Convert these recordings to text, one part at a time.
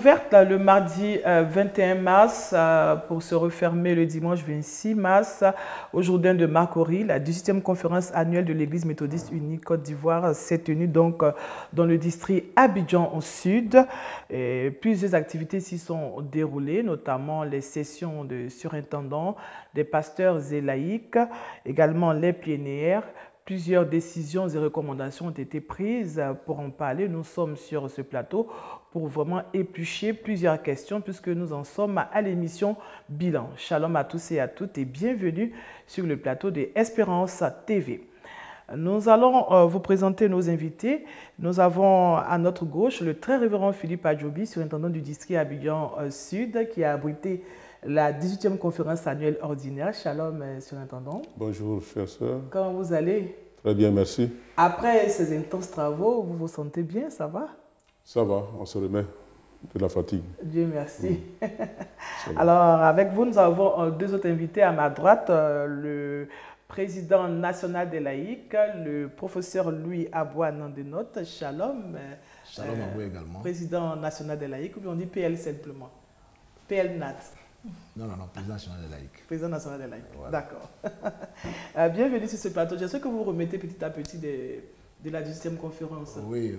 ouverte le mardi 21 mars pour se refermer le dimanche 26 mars au Jourdain de Marcory. La 18e conférence annuelle de l'Église méthodiste unie Côte d'Ivoire s'est tenue donc dans le district Abidjan au sud. Et plusieurs activités s'y sont déroulées, notamment les sessions de surintendants, des pasteurs et laïcs, également les plénières. Plusieurs décisions et recommandations ont été prises. Pour en parler, nous sommes sur ce plateau pour vraiment éplucher plusieurs questions puisque nous en sommes à l'émission Bilan. Shalom à tous et à toutes et bienvenue sur le plateau de Espérance TV. Nous allons vous présenter nos invités. Nous avons à notre gauche le très révérend Philippe Adjobi, surintendant du district Abidjan Sud, qui a abrité la 18e conférence annuelle ordinaire. Shalom, surintendant. Bonjour, chère sœur. Comment vous allez? Très bien, merci. Après ces intenses travaux, vous vous sentez bien, ça va? Ça va, on se remet de la fatigue. Dieu merci. Alors, avec vous, nous avons deux autres invités à ma droite, le président national des laïcs, le professeur Louis Aboua Nandenote. Shalom. Shalom à vous également. Président national des laïcs, ou bien on dit PL simplement? PL Nat. Non, président national des laïcs. Président national des laïcs, voilà. D'accord. Bienvenue sur ce plateau. J'espère que vous remettez petit à petit de la 18e conférence. Oui.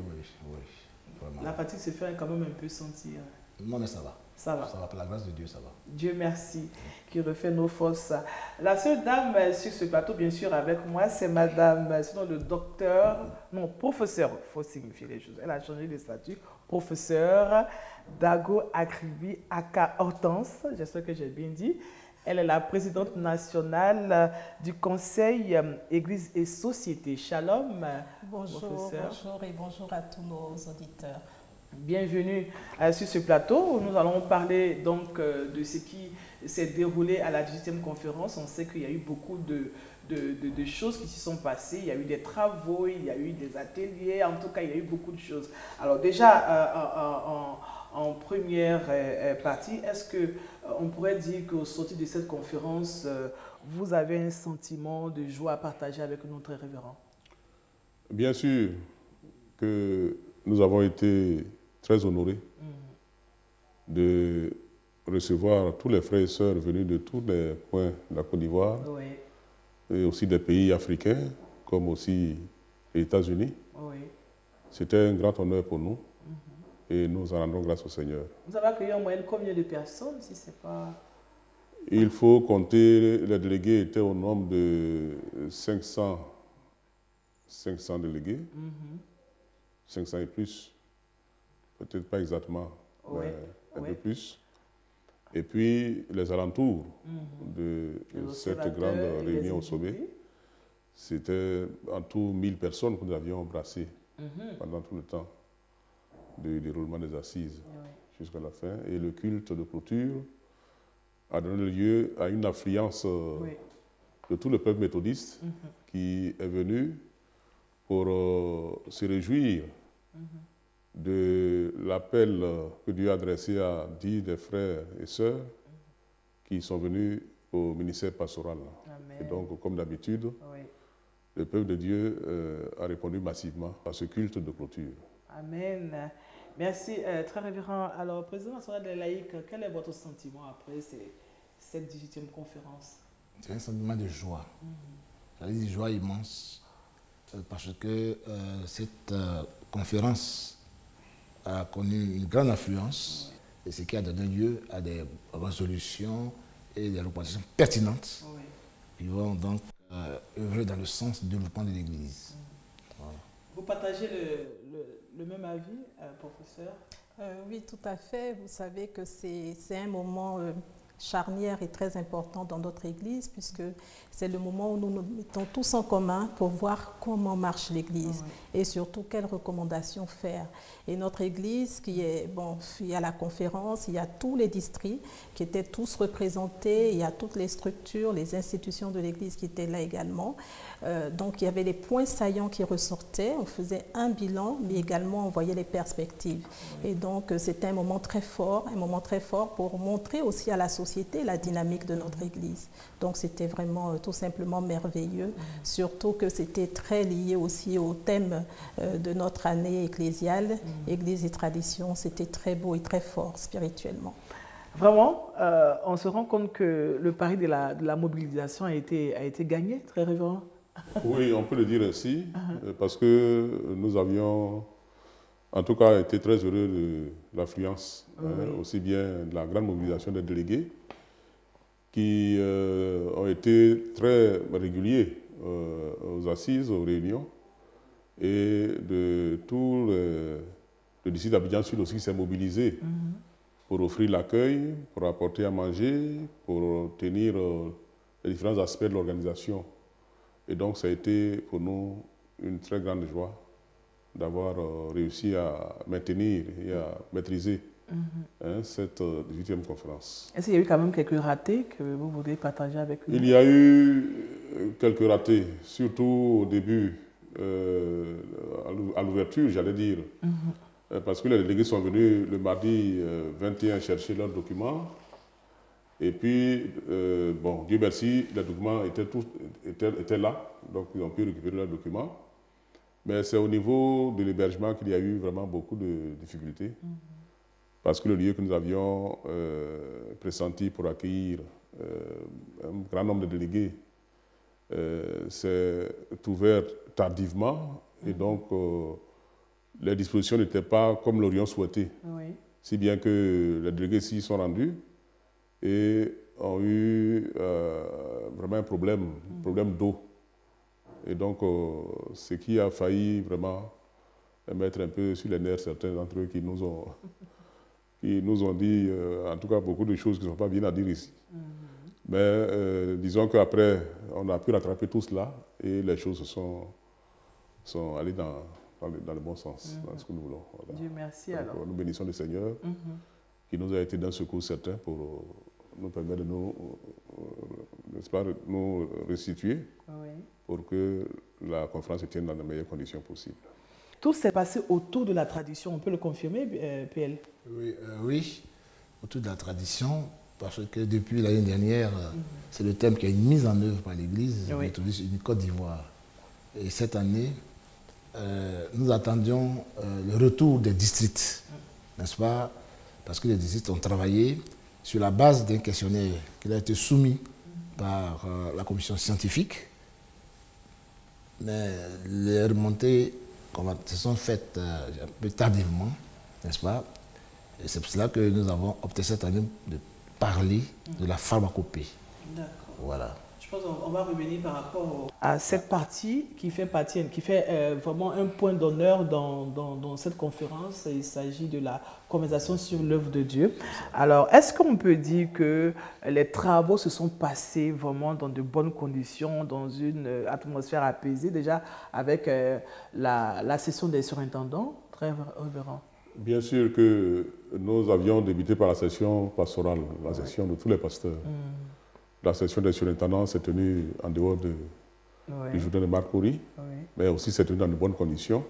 Vraiment. La fatigue se fait quand même un peu sentir. Non, mais ça va. Ça va. Ça va, par la grâce de Dieu, ça va. Dieu merci, qui refait nos forces. La seule dame sur ce plateau, bien sûr, avec moi, c'est madame, sinon le docteur, non, professeur, il faut signifier les choses. Elle a changé de statut. Professeur Dago Akribi Aka Hortense, j'espère que j'ai bien dit. Elle est la présidente nationale du Conseil Église et Société. Shalom. Bonjour, professeur. bonjour et bonjour à tous nos auditeurs. Bienvenue sur ce plateau. Nous allons parler donc de ce qui s'est déroulé à la 18e conférence. On sait qu'il y a eu beaucoup de choses qui s'y sont passées. Il y a eu des travaux, il y a eu des ateliers. En tout cas, il y a eu beaucoup de choses. Alors déjà, en première partie, est-ce qu'on pourrait dire qu'au sortir de cette conférence, vous avez un sentiment de joie à partager avec notre révérend? Bien sûr que nous avons été très honorés de recevoir tous les frères et sœurs venus de tous les coins de la Côte d'Ivoire, Oui. et aussi des pays africains, comme aussi les États-Unis. Oui. C'était un grand honneur pour nous et nous en rendons grâce au Seigneur. Vous avez accueilli en moyenne combien de personnes, si c'est pas... Il faut compter, les délégués étaient au nombre de 500 délégués, 500 et plus, peut-être pas exactement, mais un peu plus. Et puis les alentours de cette grande réunion au sommet, c'était en tout 1000 personnes que nous avions embrassées pendant tout le temps du déroulement des assises jusqu'à la fin. Et le culte de clôture a donné lieu à une affluence de tout le peuple méthodiste qui est venu pour se réjouir de l'appel que Dieu a adressé à 10 des frères et sœurs qui sont venus au ministère pastoral. Amen. Et donc, comme d'habitude, le peuple de Dieu a répondu massivement à ce culte de clôture. Amen. Merci, très révérend. Alors, président national des laïcs, quel est votre sentiment après cette 18e conférence? C'est un sentiment de joie. J'allais dire joie immense, parce que cette conférence a connu une grande affluence, et ce qui a donné lieu à des résolutions et des recommandations pertinentes qui vont donc œuvrer dans le sens du développement de l'Église. Voilà. Vous partagez le même avis, professeur? Oui, tout à fait. Vous savez que c'est un moment charnière et très important dans notre Église, puisque c'est le moment où nous nous mettons tous en commun pour voir comment marche l'Église et surtout quelles recommandations faire. Et notre Église, qui est, bon, il y a la conférence, il y a tous les districts qui étaient tous représentés, il y a toutes les structures, les institutions de l'Église qui étaient là également. Donc il y avait les points saillants qui ressortaient, on faisait un bilan, mais également on voyait les perspectives. Et donc c'était un moment très fort pour montrer aussi à la société société, la dynamique de notre Église. Donc c'était vraiment tout simplement merveilleux, surtout que c'était très lié aussi au thème de notre année ecclésiale, Église et tradition. C'était très beau et très fort spirituellement. Vraiment, on se rend compte que le pari de la mobilisation a été gagné, très révérend. Oui, on peut le dire ainsi, parce que nous avions en tout cas été très heureux de l'affluence, aussi bien de la grande mobilisation des délégués, qui ont été très réguliers aux assises, aux réunions, et de tout le district d'Abidjan Sud aussi qui s'est mobilisé pour offrir l'accueil, pour apporter à manger, pour tenir les différents aspects de l'organisation. Et donc, ça a été pour nous une très grande joie d'avoir réussi à maintenir et à maîtriser cette 18e conférence. Est-ce qu'il y a eu quand même quelques ratés que vous voudriez partager avec nous? Il y a eu quelques ratés, surtout au début, à l'ouverture, j'allais dire, parce que les délégués sont venus le mardi 21 chercher leurs documents. Et puis, bon, Dieu merci, les documents étaient là, donc ils ont pu récupérer leurs documents. Mais c'est au niveau de l'hébergement qu'il y a eu vraiment beaucoup de difficultés. Parce que le lieu que nous avions pressenti pour accueillir un grand nombre de délégués s'est ouvert tardivement. Et donc, les dispositions n'étaient pas comme l'aurions souhaité. Oui. Si bien que les délégués s'y sont rendus et ont eu vraiment un problème d'eau. Et donc, ce qui a failli vraiment mettre un peu sur les nerfs certains d'entre eux qui nous ont dit, en tout cas, beaucoup de choses qui ne sont pas bien à dire ici. Mais disons qu'après, on a pu rattraper tout cela et les choses sont allées dans le bon sens, dans ce que nous voulons. Voilà. Dieu merci. Donc, alors. nous bénissons le Seigneur qui nous a été d'un secours certain pour nous permettre de nous restituer pour que la conférence se tienne dans les meilleures conditions possibles. Tout s'est passé autour de la tradition, on peut le confirmer, PL? Oui, autour de la tradition, parce que depuis l'année dernière, c'est le thème qui a été mis en œuvre par l'Église méthodiste unie Côte d'Ivoire. Et cette année, nous attendions le retour des districts, n'est-ce pas? Parce que les districts ont travaillé sur la base d'un questionnaire qui a été soumis par la commission scientifique. Mais les remontées se sont faites un peu tardivement, n'est-ce pas? Et c'est pour cela que nous avons opté cette année de parler de la pharmacopée. D'accord. Voilà. Je pense qu'on va revenir par rapport à cette partie qui fait vraiment un point d'honneur dans cette conférence. Il s'agit de la conversation sur l'œuvre de Dieu. Alors, est-ce qu'on peut dire que les travaux se sont passés vraiment dans de bonnes conditions, dans une atmosphère apaisée, déjà avec la session des surintendants, très révérend? Bien sûr que nous avions débuté par la session pastorale, la session de tous les pasteurs. La session des surintendants s'est tenue en dehors du journal de Marcory, mais aussi s'est tenue dans de bonnes conditions.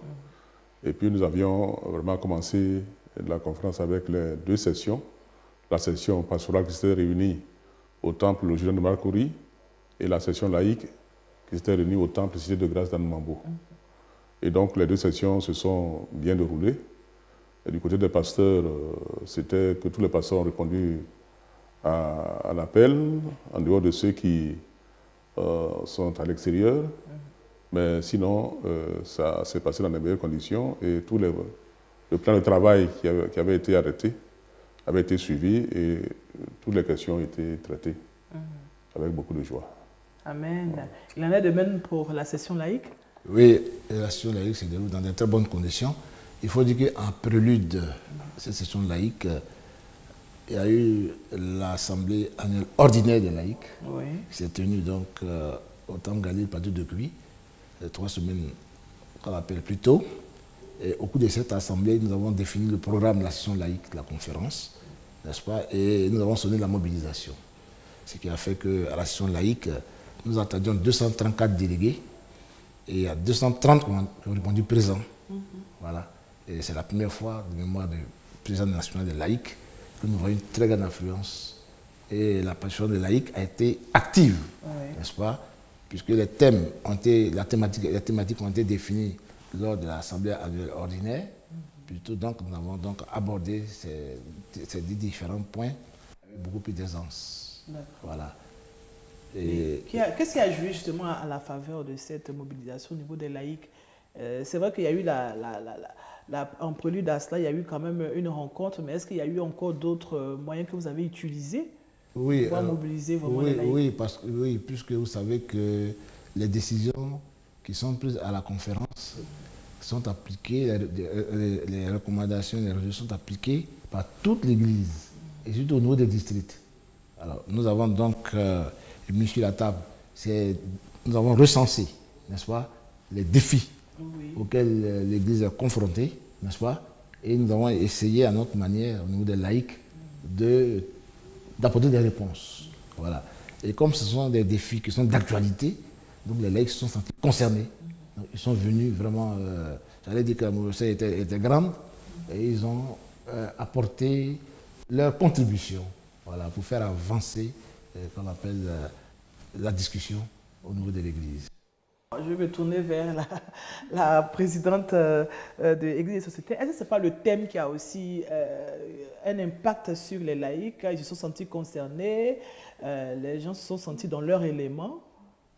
Et puis nous avions vraiment commencé la conférence avec les deux sessions. La session pastorale qui s'était réunie au temple le journal de Marcory et la session laïque qui s'était réunie au temple Cité de Grâce d'Anumambo. Et donc les deux sessions se sont bien déroulées. Et du côté des pasteurs, c'était que tous les pasteurs ont répondu à l'appel, en dehors de ceux qui sont à l'extérieur. Mais sinon, ça s'est passé dans les meilleures conditions et le plan de travail qui avait été arrêté avait été suivi et toutes les questions ont été traitées avec beaucoup de joie. Amen. Il en est de même pour la session laïque? Oui, la session laïque se déroule dans de très bonnes conditions. Il faut dire qu'en prélude de cette session laïque, il y a eu l'assemblée annuelle ordinaire des laïcs, qui s'est tenue donc au Temple Galilée Padou de Cuy, 3 semaines qu'on appelle plus tôt. Et au cours de cette assemblée, nous avons défini le programme de la session laïque de la conférence, n'est-ce pas? Et nous avons sonné la mobilisation. Ce qui a fait qu'à la session laïque, nous attendions 234 délégués et il y a 230 qui ont répondu présents. Voilà. Et c'est la première fois, de mémoire du président national des laïcs, que nous voyons une très grande influence et la participation des laïcs a été active, n'est-ce pas? Puisque les thématiques ont été définies lors de l'Assemblée annuelle ordinaire. Plutôt, donc, nous avons donc abordé ces différents points avec beaucoup plus d'aisance. Voilà. Qu'est-ce qui a joué justement à la faveur de cette mobilisation au niveau des laïcs? C'est vrai qu'il y a eu en prélude à cela, il y a eu quand même une rencontre, mais est-ce qu'il y a eu encore d'autres moyens que vous avez utilisés pour mobiliser vraiment les laïcs? Oui, puisque vous savez que les décisions qui sont prises à la conférence sont appliquées, les recommandations, les résolutions sont appliquées par toute l'Église, et surtout au niveau des districts. Alors, nous avons donc mis sur la table, nous avons recensé, n'est-ce pas, les défis auxquels l'Église est confrontée, n'est-ce pas, et nous avons essayé à notre manière, au niveau des laïcs, d'apporter des réponses. Voilà. Et comme ce sont des défis qui sont d'actualité, donc les laïcs se sont sentis concernés. Donc, ils sont venus vraiment, j'allais dire que la mobilisation était grande, et ils ont apporté leur contribution, voilà, pour faire avancer qu'on appelle la discussion au niveau de l'Église. Je vais me tourner vers la présidente de l'Église et Société. Est-ce que ce n'est pas le thème qui a aussi un impact sur les laïcs? Ils se sont sentis concernés, les gens se sont sentis dans leur élément.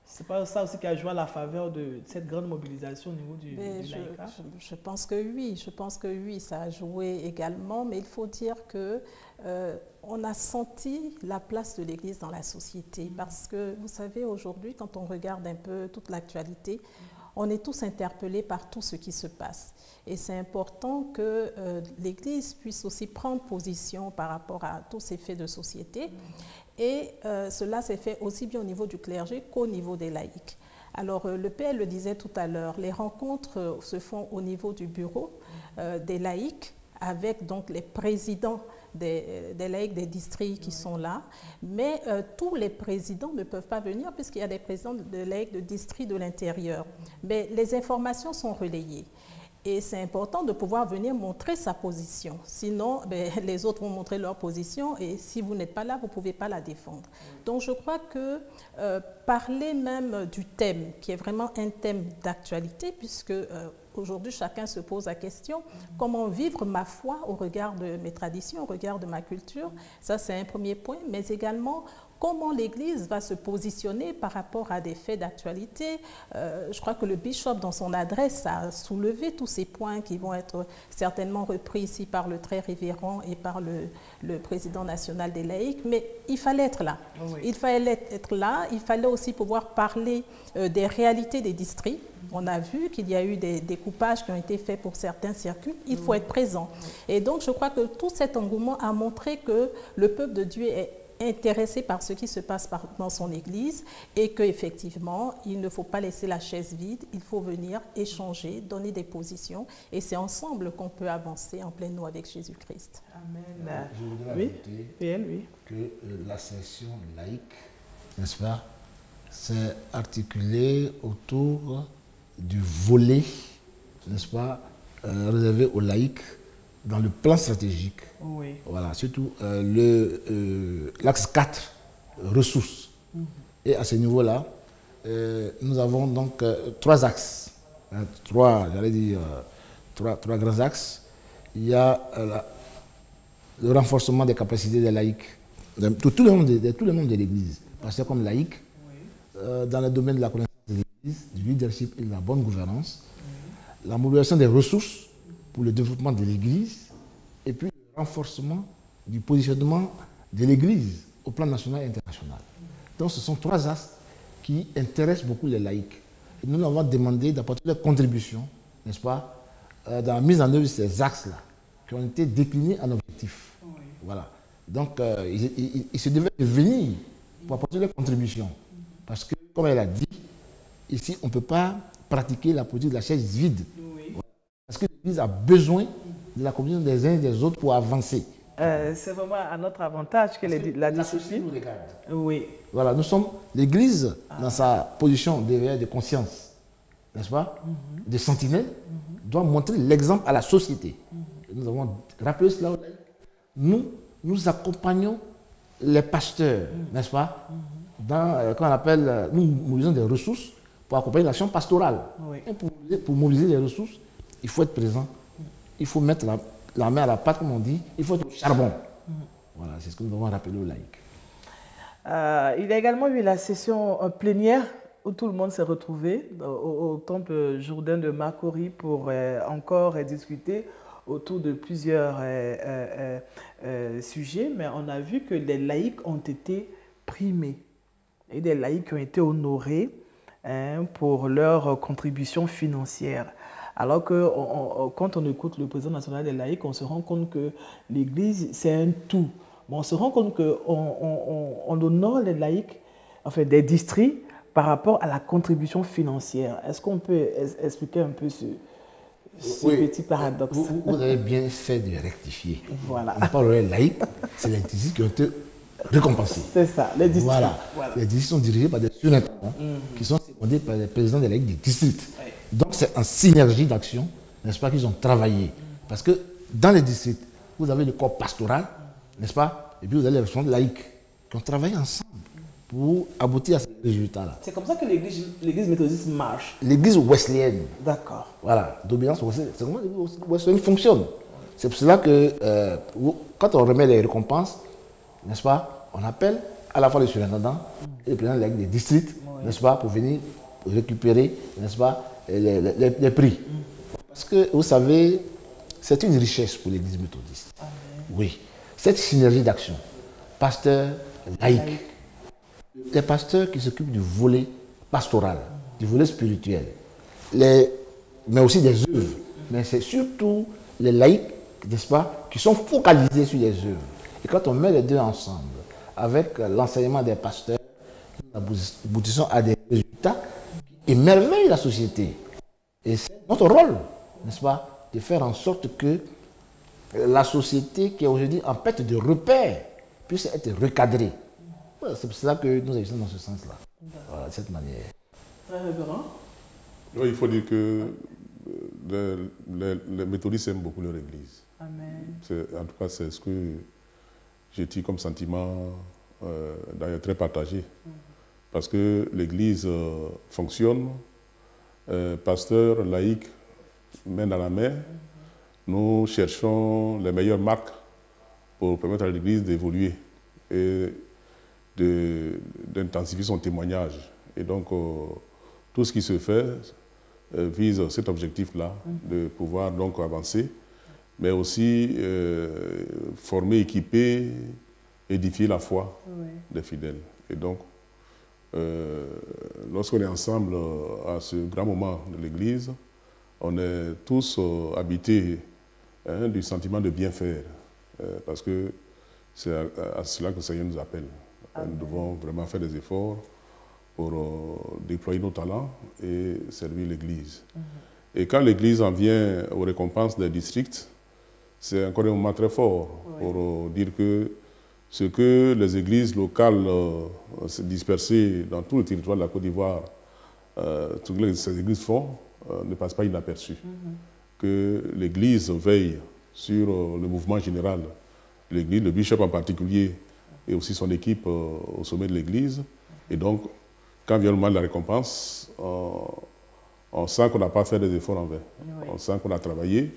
Ce n'est pas ça aussi qui a joué à la faveur de cette grande mobilisation au niveau du laïcat? Je pense que oui, ça a joué également, mais il faut dire que on a senti la place de l'Église dans la société, parce que vous savez, aujourd'hui, quand on regarde un peu toute l'actualité, on est tous interpellés par tout ce qui se passe. Et c'est important que l'Église puisse aussi prendre position par rapport à tous ces faits de société. Et cela s'est fait aussi bien au niveau du clergé qu'au niveau des laïcs. Alors, le PL le disait tout à l'heure, les rencontres se font au niveau du bureau des laïcs, avec donc les présidents des laïcs des districts qui sont là. Mais tous les présidents ne peuvent pas venir, puisqu'il y a des présidents de laïcs de districts de l'intérieur. Mais les informations sont relayées. Et c'est important de pouvoir venir montrer sa position. Sinon, les autres vont montrer leur position et si vous n'êtes pas là, vous ne pouvez pas la défendre. Donc, je crois que parler même du thème, qui est vraiment un thème d'actualité, puisque aujourd'hui, chacun se pose la question, comment vivre ma foi au regard de mes traditions, au regard de ma culture? Ça, c'est un premier point, mais également comment l'Église va se positionner par rapport à des faits d'actualité. Je crois que le bishop, dans son adresse, a soulevé tous ces points qui vont être certainement repris ici par le très révérend et par le président national des laïcs. Mais il fallait être là. Oui. Il fallait être là. Il fallait aussi pouvoir parler des réalités des districts. On a vu qu'il y a eu des découpages qui ont été faits pour certains circuits. Il faut être présent. Et donc, je crois que tout cet engouement a montré que le peuple de Dieu est intéressé par ce qui se passe dans son Église et qu'effectivement, il ne faut pas laisser la chaise vide, il faut venir échanger, donner des positions et c'est ensemble qu'on peut avancer en pleine nous avec Jésus-Christ. Amen. Je voudrais ajouter que la session laïque, n'est-ce pas, s'est articulée autour du volet, n'est-ce pas, réservé aux laïcs dans le plan stratégique. Oui. Voilà, surtout l'axe 4, ressources. Et à ce niveau-là, nous avons donc trois axes, trois grands axes. Il y a le renforcement des capacités des laïcs, de tout le monde de l'Église, parce comme laïcs, dans le domaine de la connaissance de l'Église, du leadership et de la bonne gouvernance, la mobilisation des ressources pour le développement de l'Église, et puis le renforcement du positionnement de l'Église au plan national et international. Donc ce sont trois axes qui intéressent beaucoup les laïcs. Et nous avons demandé d'apporter leur contribution, n'est-ce pas, dans la mise en œuvre de ces axes-là, qui ont été déclinés en objectifs. Oui. Voilà. Donc ils se devaient venir pour apporter leur contribution. Parce que, comme elle a dit, ici on ne peut pas pratiquer la politique de la chaise vide. Oui. Parce que l'Église a besoin de la communion des uns et des autres pour avancer. C'est vraiment à notre avantage que la discipline nous regarde. Oui. Voilà, nous sommes l'Église dans sa position d'éveil de conscience, n'est-ce pas, de sentinelle, doit montrer l'exemple à la société. Nous avons rappelé cela. Nous accompagnons les pasteurs, n'est-ce pas, dans, qu'on appelle, nous mobilisons des ressources pour accompagner l'action pastorale. Oui. Et pour mobiliser les ressources, il faut être présent. Il faut mettre la main à la pâte, comme on dit. Il faut être au charbon. Voilà, c'est ce que nous devons rappeler aux laïcs. Il y a également eu la session plénière où tout le monde s'est retrouvé au temple Jourdain de Marcory pour encore discuter autour de plusieurs sujets, mais on a vu que les laïcs ont été primés et des laïcs qui ont été honorés pour leur contribution financière. Alors que quand on écoute le président national des laïcs, on se rend compte que l'Église, c'est un tout. Mais on se rend compte qu'on honore les laïcs, enfin des districts, par rapport à la contribution financière. Est-ce qu'on peut expliquer un peu ce petit paradoxe? Vous avez bien fait de rectifier. Voilà. On parle des laïcs, c'est les districts qui ont été récompensés. C'est ça, les districts. Voilà. Les districts sont dirigés par des surintendants qui sont secondés par les présidents des laïcs des districts. Donc c'est en synergie d'action, n'est-ce pas, qu'ils ont travaillé. Parce que dans les districts, vous avez le corps pastoral, n'est-ce pas, et puis vous avez les responsables laïcs qui ont travaillé ensemble pour aboutir à ces résultats-là. C'est comme ça que l'église méthodiste marche. L'église wesleyenne. D'accord. Voilà, d'obéissance wesleyenne. C'est comment l'église wesleyenne fonctionne. C'est pour cela que quand on remet les récompenses, n'est-ce pas, on appelle à la fois les surintendants et les présidents des districts, n'est-ce pas, pour venir récupérer, n'est-ce pas, les prix. Parce que, vous savez, c'est une richesse pour l'église méthodiste. Amen. Oui. Cette synergie d'action, pasteurs, laïcs, les pasteurs qui s'occupent du volet pastoral, du volet spirituel, mais aussi des œuvres. Mais c'est surtout les laïcs, n'est-ce pas, qui sont focalisés sur les œuvres. Et quand on met les deux ensemble, avec l'enseignement des pasteurs, nous aboutissons à des résultats qui émerveillent la société. Et c'est notre rôle, n'est-ce pas, de faire en sorte que la société qui est aujourd'hui en perte de repères puisse être recadrée. Voilà, c'est pour cela que nous agissons dans ce sens-là. Voilà, de cette manière. Très révérend. Oui, il faut dire que les méthodistes aiment beaucoup leur église. Amen. En tout cas, c'est ce que j'ai eu comme sentiment, d'ailleurs très partagé. Parce que l'église fonctionne, pasteurs, laïcs, main dans la main. Nous cherchons les meilleures marques pour permettre à l'église d'évoluer et d'intensifier son témoignage. Et donc, tout ce qui se fait vise cet objectif-là, de pouvoir donc avancer, mais aussi former, équiper, édifier la foi des fidèles. Et donc, lorsqu'on est ensemble à ce grand moment de l'Église, on est tous habités du sentiment de bien faire, parce que c'est à cela que le Seigneur nous appelle. Nous devons vraiment faire des efforts pour déployer nos talents et servir l'Église. Et quand l'Église en vient aux récompenses des districts, c'est encore un moment très fort pour dire que ce que les églises locales dispersées dans tout le territoire de la Côte d'Ivoire, toutes ces églises font, ne passe pas inaperçu. Que l'Église veille sur le mouvement général, l'Église, le bishop en particulier, et aussi son équipe au sommet de l'Église. Et donc, quand vient le moment de la récompense, on sent qu'on n'a pas fait des efforts envers. On sent qu'on a travaillé.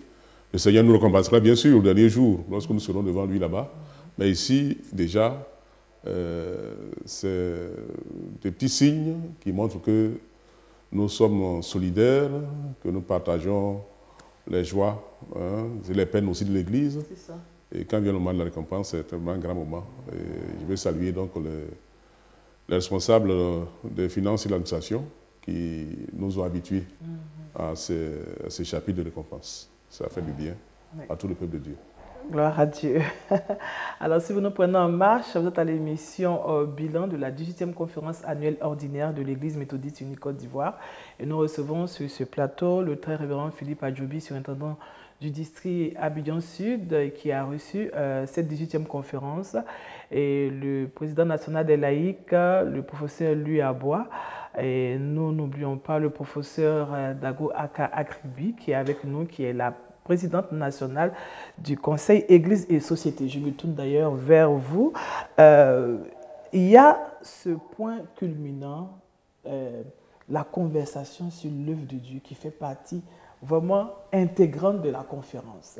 Le Seigneur nous récompensera bien sûr le dernier jour, lorsque nous serons devant lui là-bas. Mais ici, déjà, c'est des petits signes qui montrent que nous sommes solidaires, que nous partageons les joies et les peines aussi de l'Église. Et quand vient le moment de la récompense, c'est vraiment un grand moment. Et je vais saluer donc les responsables des finances et de l'administration qui nous ont habitués à ces chapitres de récompense. Ça fait du bien à tout le peuple de Dieu. Gloire à Dieu. Alors, si vous nous prenez en marche, vous êtes à l'émission bilan de la 18e conférence annuelle ordinaire de l'Église méthodiste unie Côte d'Ivoire. Et nous recevons sur ce plateau le très révérend Philippe Adjoubi, surintendant du district Abidjan Sud, qui a reçu cette 18e conférence, et le président national des laïcs, le professeur Louis Abois. Et nous n'oublions pas le professeur Dago Aka Akribi, qui est avec nous, qui est la présidente nationale du Conseil Église et Société. Je me tourne d'ailleurs vers vous. Il y a ce point culminant, la conversation sur l'œuvre de Dieu qui fait partie vraiment intégrante de la conférence.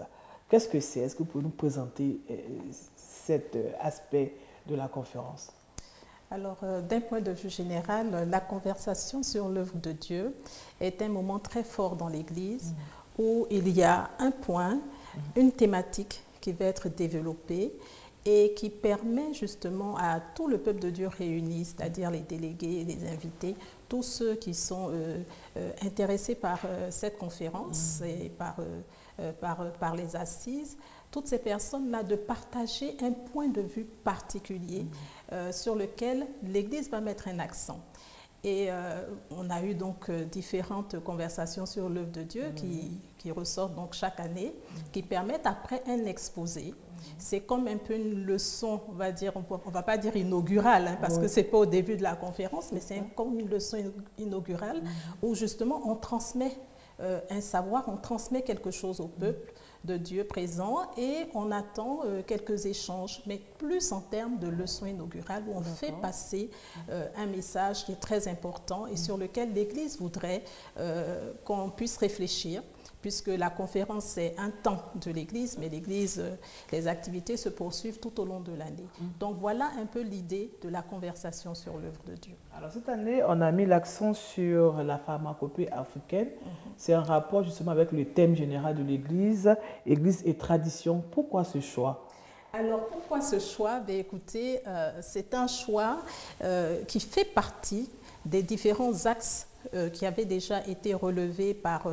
Qu'est-ce que c'est? Est-ce que vous pouvez nous présenter cet aspect de la conférence? Alors, d'un point de vue général, la conversation sur l'œuvre de Dieu est un moment très fort dans l'Église où il y a un point, une thématique qui va être développée et qui permet justement à tout le peuple de Dieu réuni, c'est-à-dire les délégués, les invités, tous ceux qui sont intéressés par cette conférence et par les assises, toutes ces personnes-là, de partager un point de vue particulier sur lequel l'Église va mettre un accent. Et on a eu donc différentes conversations sur l'œuvre de Dieu qui ressortent donc chaque année, qui permettent après un exposé. C'est comme un peu une leçon, on va dire, on va pas dire inaugurale, hein, parce que c'est pas au début de la conférence, mais c'est comme une leçon inaugurale où justement on transmet un savoir, on transmet quelque chose au peuple de Dieu présent et on attend quelques échanges, mais plus en termes de leçon inaugurale où on fait passer un message qui est très important et sur lequel l'Église voudrait qu'on puisse réfléchir, puisque la conférence c'est un temps de l'Église, mais l'Église, les activités se poursuivent tout au long de l'année. Donc voilà un peu l'idée de la conversation sur l'œuvre de Dieu. Alors cette année, on a mis l'accent sur la pharmacopée africaine. C'est un rapport justement avec le thème général de l'Église, Église et tradition. Pourquoi ce choix? Alors pourquoi ce choix? Ben, écoutez, c'est un choix qui fait partie des différents axes qui avaient déjà été relevés par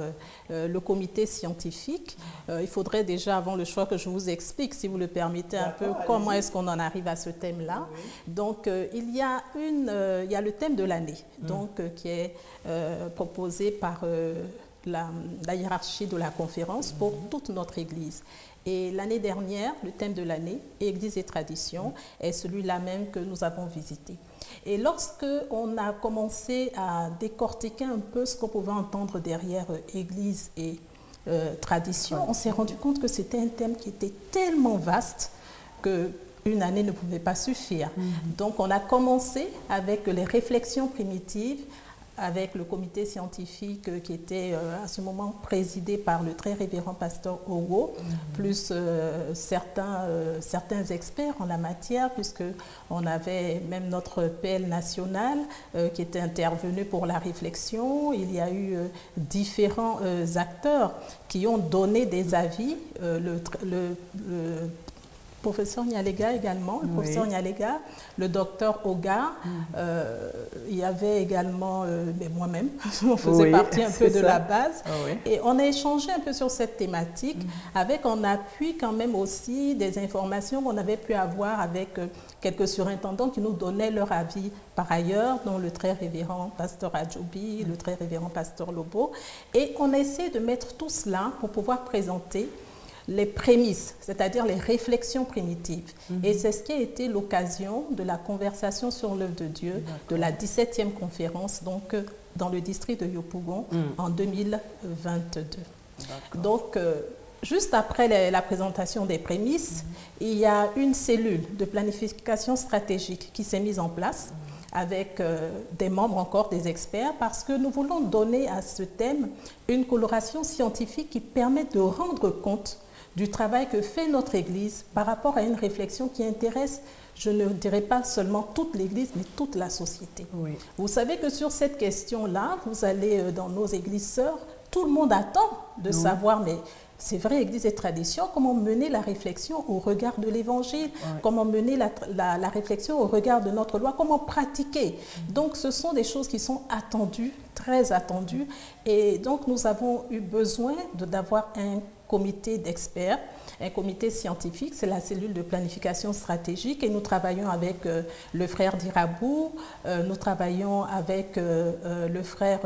le comité scientifique. Il faudrait déjà, avant le choix, que je vous explique, si vous le permettez, un peu comment est-ce qu'on en arrive à ce thème-là. Donc, il y a le thème de l'année, donc qui est proposé par la hiérarchie de la conférence pour toute notre Église. Et l'année dernière, le thème de l'année, Église et tradition, est celui-là même que nous avons visité. Et lorsque on a commencé à décortiquer un peu ce qu'on pouvait entendre derrière Église et tradition, on s'est rendu compte que c'était un thème qui était tellement vaste qu'une année ne pouvait pas suffire. Donc on a commencé avec les réflexions primitives, avec le comité scientifique qui était à ce moment présidé par le très révérend pasteur Ogo, plus certains experts en la matière, puisqu'on avait même notre PL national qui était intervenu pour la réflexion. Il y a eu différents acteurs qui ont donné des avis. Le professeur Nyalega également, le professeur Nyalega, le docteur Oga, il y avait également moi-même, on faisait partie un peu de la base. Et on a échangé un peu sur cette thématique avec en appui quand même aussi des informations qu'on avait pu avoir avec quelques surintendants qui nous donnaient leur avis par ailleurs, dont le très révérend pasteur Adjoubi, le très révérend pasteur Lobo. Et on a essayé de mettre tout cela pour pouvoir présenter les prémices, c'est-à-dire les réflexions primitives. Et c'est ce qui a été l'occasion de la conversation sur l'œuvre de Dieu, de la 17e conférence, donc dans le district de Yopougon, en 2022. Donc, juste après la présentation des prémices, il y a une cellule de planification stratégique qui s'est mise en place avec des membres encore, des experts, parce que nous voulons donner à ce thème une coloration scientifique qui permet de rendre compte du travail que fait notre Église par rapport à une réflexion qui intéresse, je ne dirais pas seulement toute l'Église, mais toute la société. Vous savez que sur cette question-là, vous allez dans nos églises sœurs, tout le monde attend de savoir, mais c'est vrai, Église et tradition, comment mener la réflexion au regard de l'Évangile, comment mener la réflexion au regard de notre loi, comment pratiquer. Donc ce sont des choses qui sont attendues, très attendues, et donc nous avons eu besoin d'avoir un comité d'experts, un comité scientifique, c'est la cellule de planification stratégique, et nous travaillons avec le frère Dirabou, nous travaillons avec le frère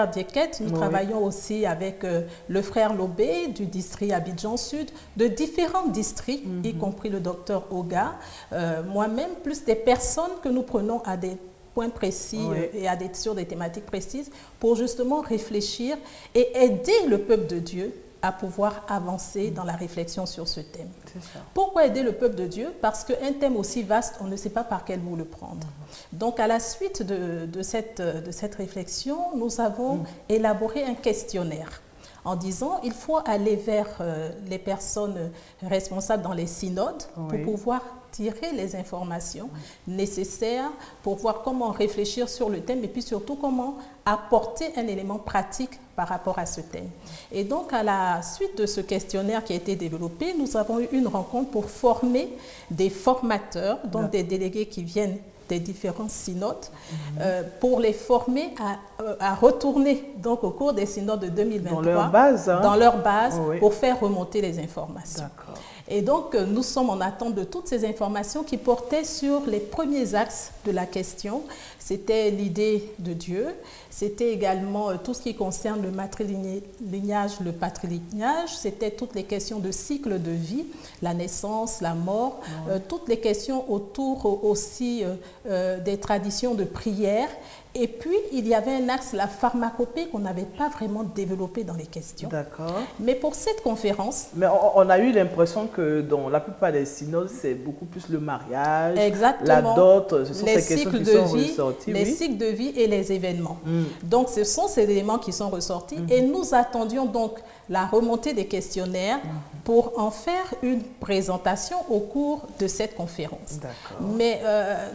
Dieket, nous travaillons aussi avec le frère Lobé du district Abidjan Sud, de différents districts, y compris le docteur Oga, moi-même, plus des personnes que nous prenons à des points précis et sur des thématiques précises pour justement réfléchir et aider le peuple de Dieu à pouvoir avancer dans la réflexion sur ce thème. Pourquoi aider le peuple de Dieu? Parce qu'un thème aussi vaste, on ne sait pas par quel bout le prendre. Donc, à la suite de cette réflexion, nous avons élaboré un questionnaire en disant il faut aller vers les personnes responsables dans les synodes pour pouvoir tirer les informations nécessaires pour voir comment réfléchir sur le thème et puis surtout comment apporter un élément pratique par rapport à ce thème. Et donc, à la suite de ce questionnaire qui a été développé, nous avons eu une rencontre pour former des formateurs, donc des délégués qui viennent des différents synodes, pour les former à retourner donc au cours des synodes de 2023 dans leur base pour faire remonter les informations. Et donc, nous sommes en attente de toutes ces informations qui portaient sur les premiers axes de la question. C'était l'idée de Dieu, c'était également tout ce qui concerne le matrilignage, le patrilignage, c'était toutes les questions de cycle de vie, la naissance, la mort, toutes les questions autour aussi des traditions de prière. Et puis, il y avait un axe, la pharmacopée, qu'on n'avait pas vraiment développé dans les questions. Mais pour cette conférence... Mais on a eu l'impression que dans la plupart des synodes, c'est beaucoup plus le mariage, la dot, ce sont ces questions qui sont ressorties. Les cycles de vie et les événements. Donc, ce sont ces éléments qui sont ressortis. Et nous attendions donc la remontée des questionnaires pour en faire une présentation au cours de cette conférence. Mais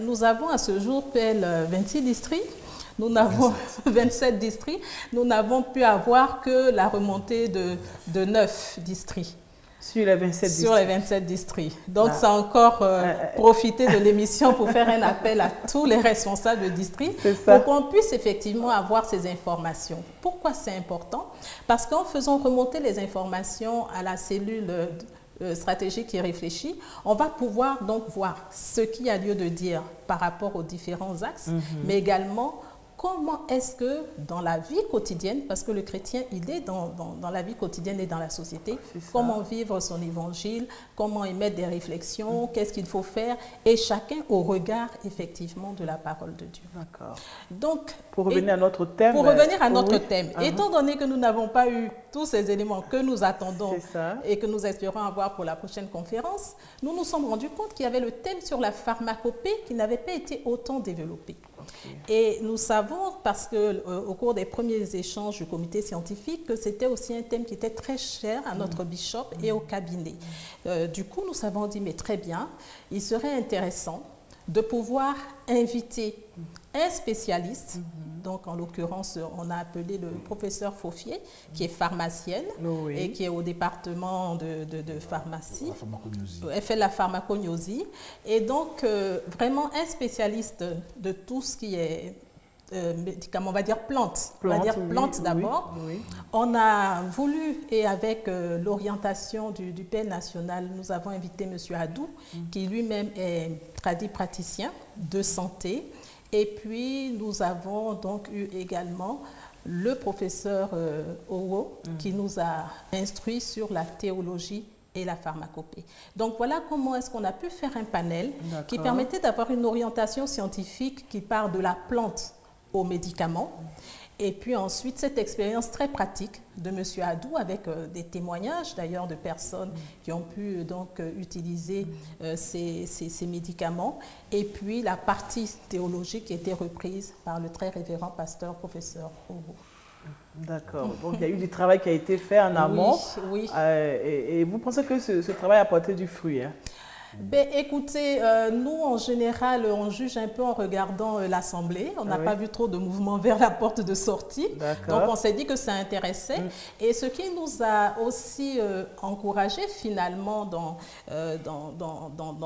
nous avons à ce jour 26 districts. Nous n'avons 27 districts. Nous n'avons pu avoir que la remontée de 9 districts. Sur les 27 districts. Sur les 27 districts. Donc, ça a encore profité de l'émission pour faire un appel à tous les responsables de districts pour qu'on puisse effectivement avoir ces informations. Pourquoi c'est important? Parce qu'en faisant remonter les informations à la cellule stratégique qui réfléchit, on va pouvoir donc voir ce qu'il y a lieu de dire par rapport aux différents axes, mais également comment est-ce que dans la vie quotidienne, parce que le chrétien, il est dans la vie quotidienne et dans la société, comment vivre son évangile, comment émettre des réflexions, qu'est-ce qu'il faut faire, et chacun au regard, effectivement, de la parole de Dieu. Donc, pour revenir à notre thème. Pour revenir à notre thème, étant donné que nous n'avons pas eu tous ces éléments que nous attendons et que nous espérons avoir pour la prochaine conférence, nous nous sommes rendus compte qu'il y avait le thème sur la pharmacopée qui n'avait pas été autant développé. Et nous savons, parce qu'au cours des premiers échanges du comité scientifique, que c'était aussi un thème qui était très cher à notre bishop et au cabinet. Du coup, nous avons dit, mais très bien, il serait intéressant de pouvoir inviter un spécialiste, donc en l'occurrence, on a appelé le professeur Faufier, qui est pharmacienne et qui est au département de pharmacie. Elle fait la pharmacognosie. Et donc, vraiment un spécialiste de tout ce qui est médicaments, on va dire plantes. On va dire plantes d'abord. On a voulu, et avec l'orientation du PL national, nous avons invité M. Adou, qui lui-même est praticien de santé. Et puis, nous avons donc eu également le professeur Owo, qui nous a instruit sur la théologie et la pharmacopée. Donc, voilà comment est-ce qu'on a pu faire un panel qui permettait d'avoir une orientation scientifique qui part de la plante aux médicaments. Et puis ensuite, cette expérience très pratique de M. Adou, avec des témoignages d'ailleurs de personnes qui ont pu donc utiliser ces médicaments. Et puis la partie théologique qui a été reprise par le très révérend pasteur professeur Owo. D'accord. Donc il y a eu du travail qui a été fait en amont. Et vous pensez que ce travail a porté du fruit, hein? Ben, écoutez, nous, en général, on juge un peu en regardant l'Assemblée. On n'a pas vu trop de mouvement vers la porte de sortie. Donc, on s'est dit que ça intéressait. Et ce qui nous a aussi encouragé finalement dans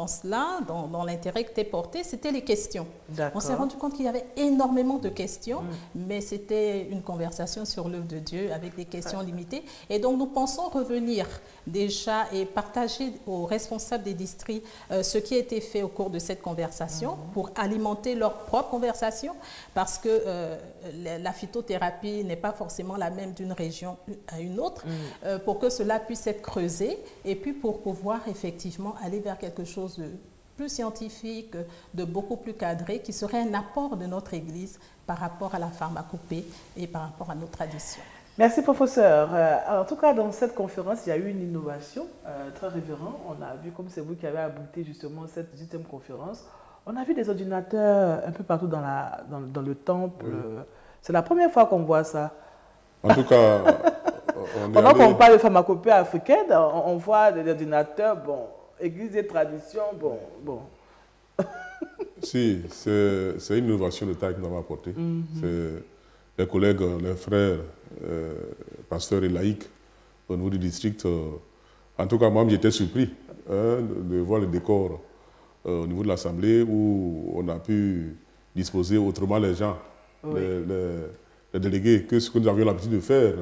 cela, dans l'intérêt qui était porté, c'était les questions. On s'est rendu compte qu'il y avait énormément de questions, mais c'était une conversation sur l'œuvre de Dieu avec des questions limitées. Et donc, nous pensons revenir déjà et partager aux responsables des districts ce qui a été fait au cours de cette conversation pour alimenter leur propre conversation, parce que la phytothérapie n'est pas forcément la même d'une région à une autre, pour que cela puisse être creusé et puis pour pouvoir effectivement aller vers quelque chose plus scientifique, de beaucoup plus cadré, qui serait un apport de notre Église par rapport à la pharmacopée et par rapport à nos traditions. Merci, professeur. En tout cas, dans cette conférence, il y a eu une innovation très révérente. On a vu, comme c'est vous qui avez abouti justement cette 18e conférence, on a vu des ordinateurs un peu partout dans le temple. Oui. C'est la première fois qu'on voit ça. En tout cas, pendant qu'on parle de pharmacopée africaine, on voit des ordinateurs, bon, église et tradition, bon. Si, c'est une innovation de taille que nous avons apportée. Les collègues, les frères, pasteurs et laïcs au niveau du district, en tout cas, moi, j'étais surpris de voir le décor au niveau de l'Assemblée où on a pu disposer autrement les gens, oui. les délégués, que ce que nous avions l'habitude de faire.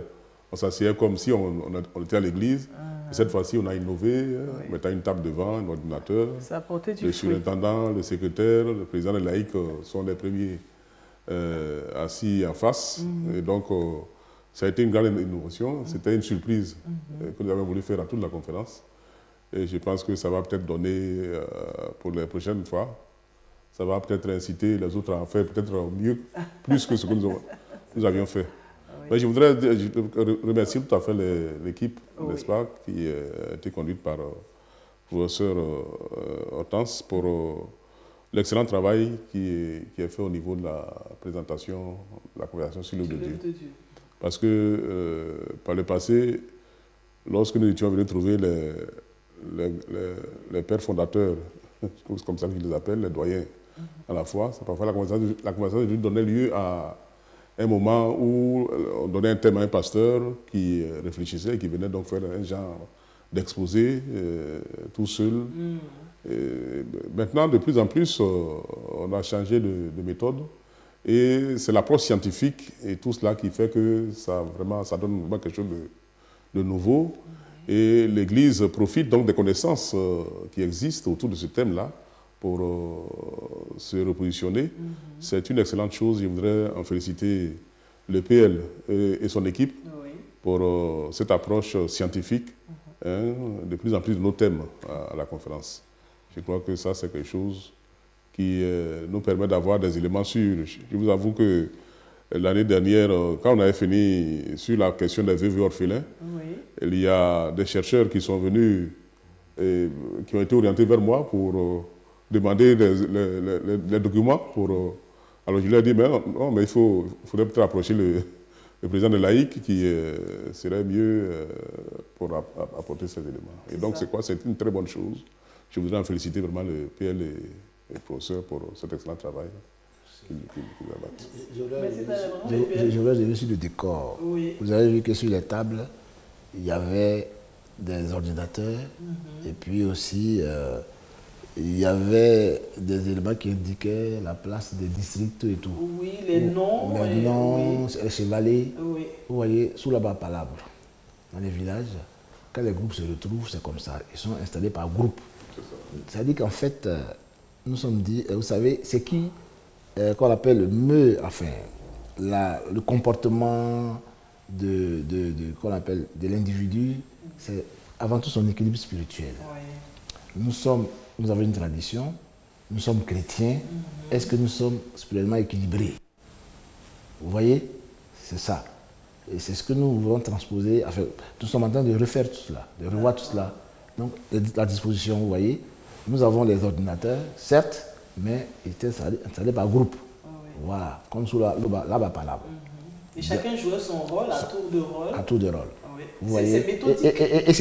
On s'asseyait comme si on était à l'église. Cette fois-ci, on a innové, oui. Mettant une table devant, un ordinateur. Ça a apporté du le surintendant, le secrétaire, le président des laïcs sont les premiers assis en face. Et donc, ça a été une grande innovation. C'était une surprise que nous avons voulu faire à toute la conférence. Et je pense que ça va peut-être donner, pour les prochaines fois, ça va peut-être inciter les autres à en faire peut-être mieux, plus que ce que nous avions fait. Oui. Mais je voudrais remercier tout à fait l'équipe, oui. N'est-ce pas, qui a été conduite par le professeur Hortense pour l'excellent travail qui est fait au niveau de la présentation, de la conversation sur l'œuvre de Dieu. Parce que par le passé, lorsque nous étions venus trouver les pères fondateurs, comme ça qu'ils les appellent, les doyens à la foi, parfois la conversation de Dieu donnait lieu à un moment où on donnait un thème à un pasteur qui réfléchissait et qui venait donc faire un genre d'exposé tout seul. Maintenant, de plus en plus, on a changé de méthode et c'est l'approche scientifique et tout cela qui fait que ça donne vraiment quelque chose de nouveau. Et l'Église profite donc des connaissances qui existent autour de ce thème-là pour se repositionner. C'est une excellente chose. Je voudrais en féliciter le PL et son équipe pour cette approche scientifique de plus en plus de nos thèmes à la conférence. Je crois que ça, c'est quelque chose qui nous permet d'avoir des éléments sûrs. Je vous avoue que l'année dernière, quand on avait fini sur la question des veuves et orphelins, il y a des chercheurs qui sont venus et qui ont été orientés vers moi pour demander les documents. Alors je leur ai dit, mais non, mais il faudrait peut-être approcher le président de laïc qui serait mieux pour apporter ces éléments. Et donc c'est une très bonne chose. Je voudrais en féliciter vraiment le PL et le professeur pour cet excellent travail. Je voudrais revenir sur le décor. Oui. Vous avez vu que sur les tables, il y avait des ordinateurs et puis aussi il y avait des éléments qui indiquaient la place des districts et tout. Oui, les noms. Les noms, les chevalets. Oui. Vous voyez, sous la bas palabre, dans les villages, quand les groupes se retrouvent, c'est comme ça. Ils sont installés par groupe. C'est-à-dire qu'en fait, nous sommes dit, vous savez, c'est qui qu'on appelle le comportement qu'on appelle de l'individu, c'est avant tout son équilibre spirituel. Oui. Nous avons une tradition, nous sommes chrétiens, est-ce que nous sommes spirituellement équilibrés? Vous voyez, c'est ça. Et c'est ce que nous voulons transposer, enfin, nous sommes en train de refaire tout cela, de revoir tout cela. Donc, la disposition, vous voyez, nous avons les ordinateurs, certes, mais ils étaient installés par groupe. Voilà, comme sous la bas palabre. Et chacun jouait son rôle, à tour de rôle. À tour de rôle. Oui. Vous voyez, et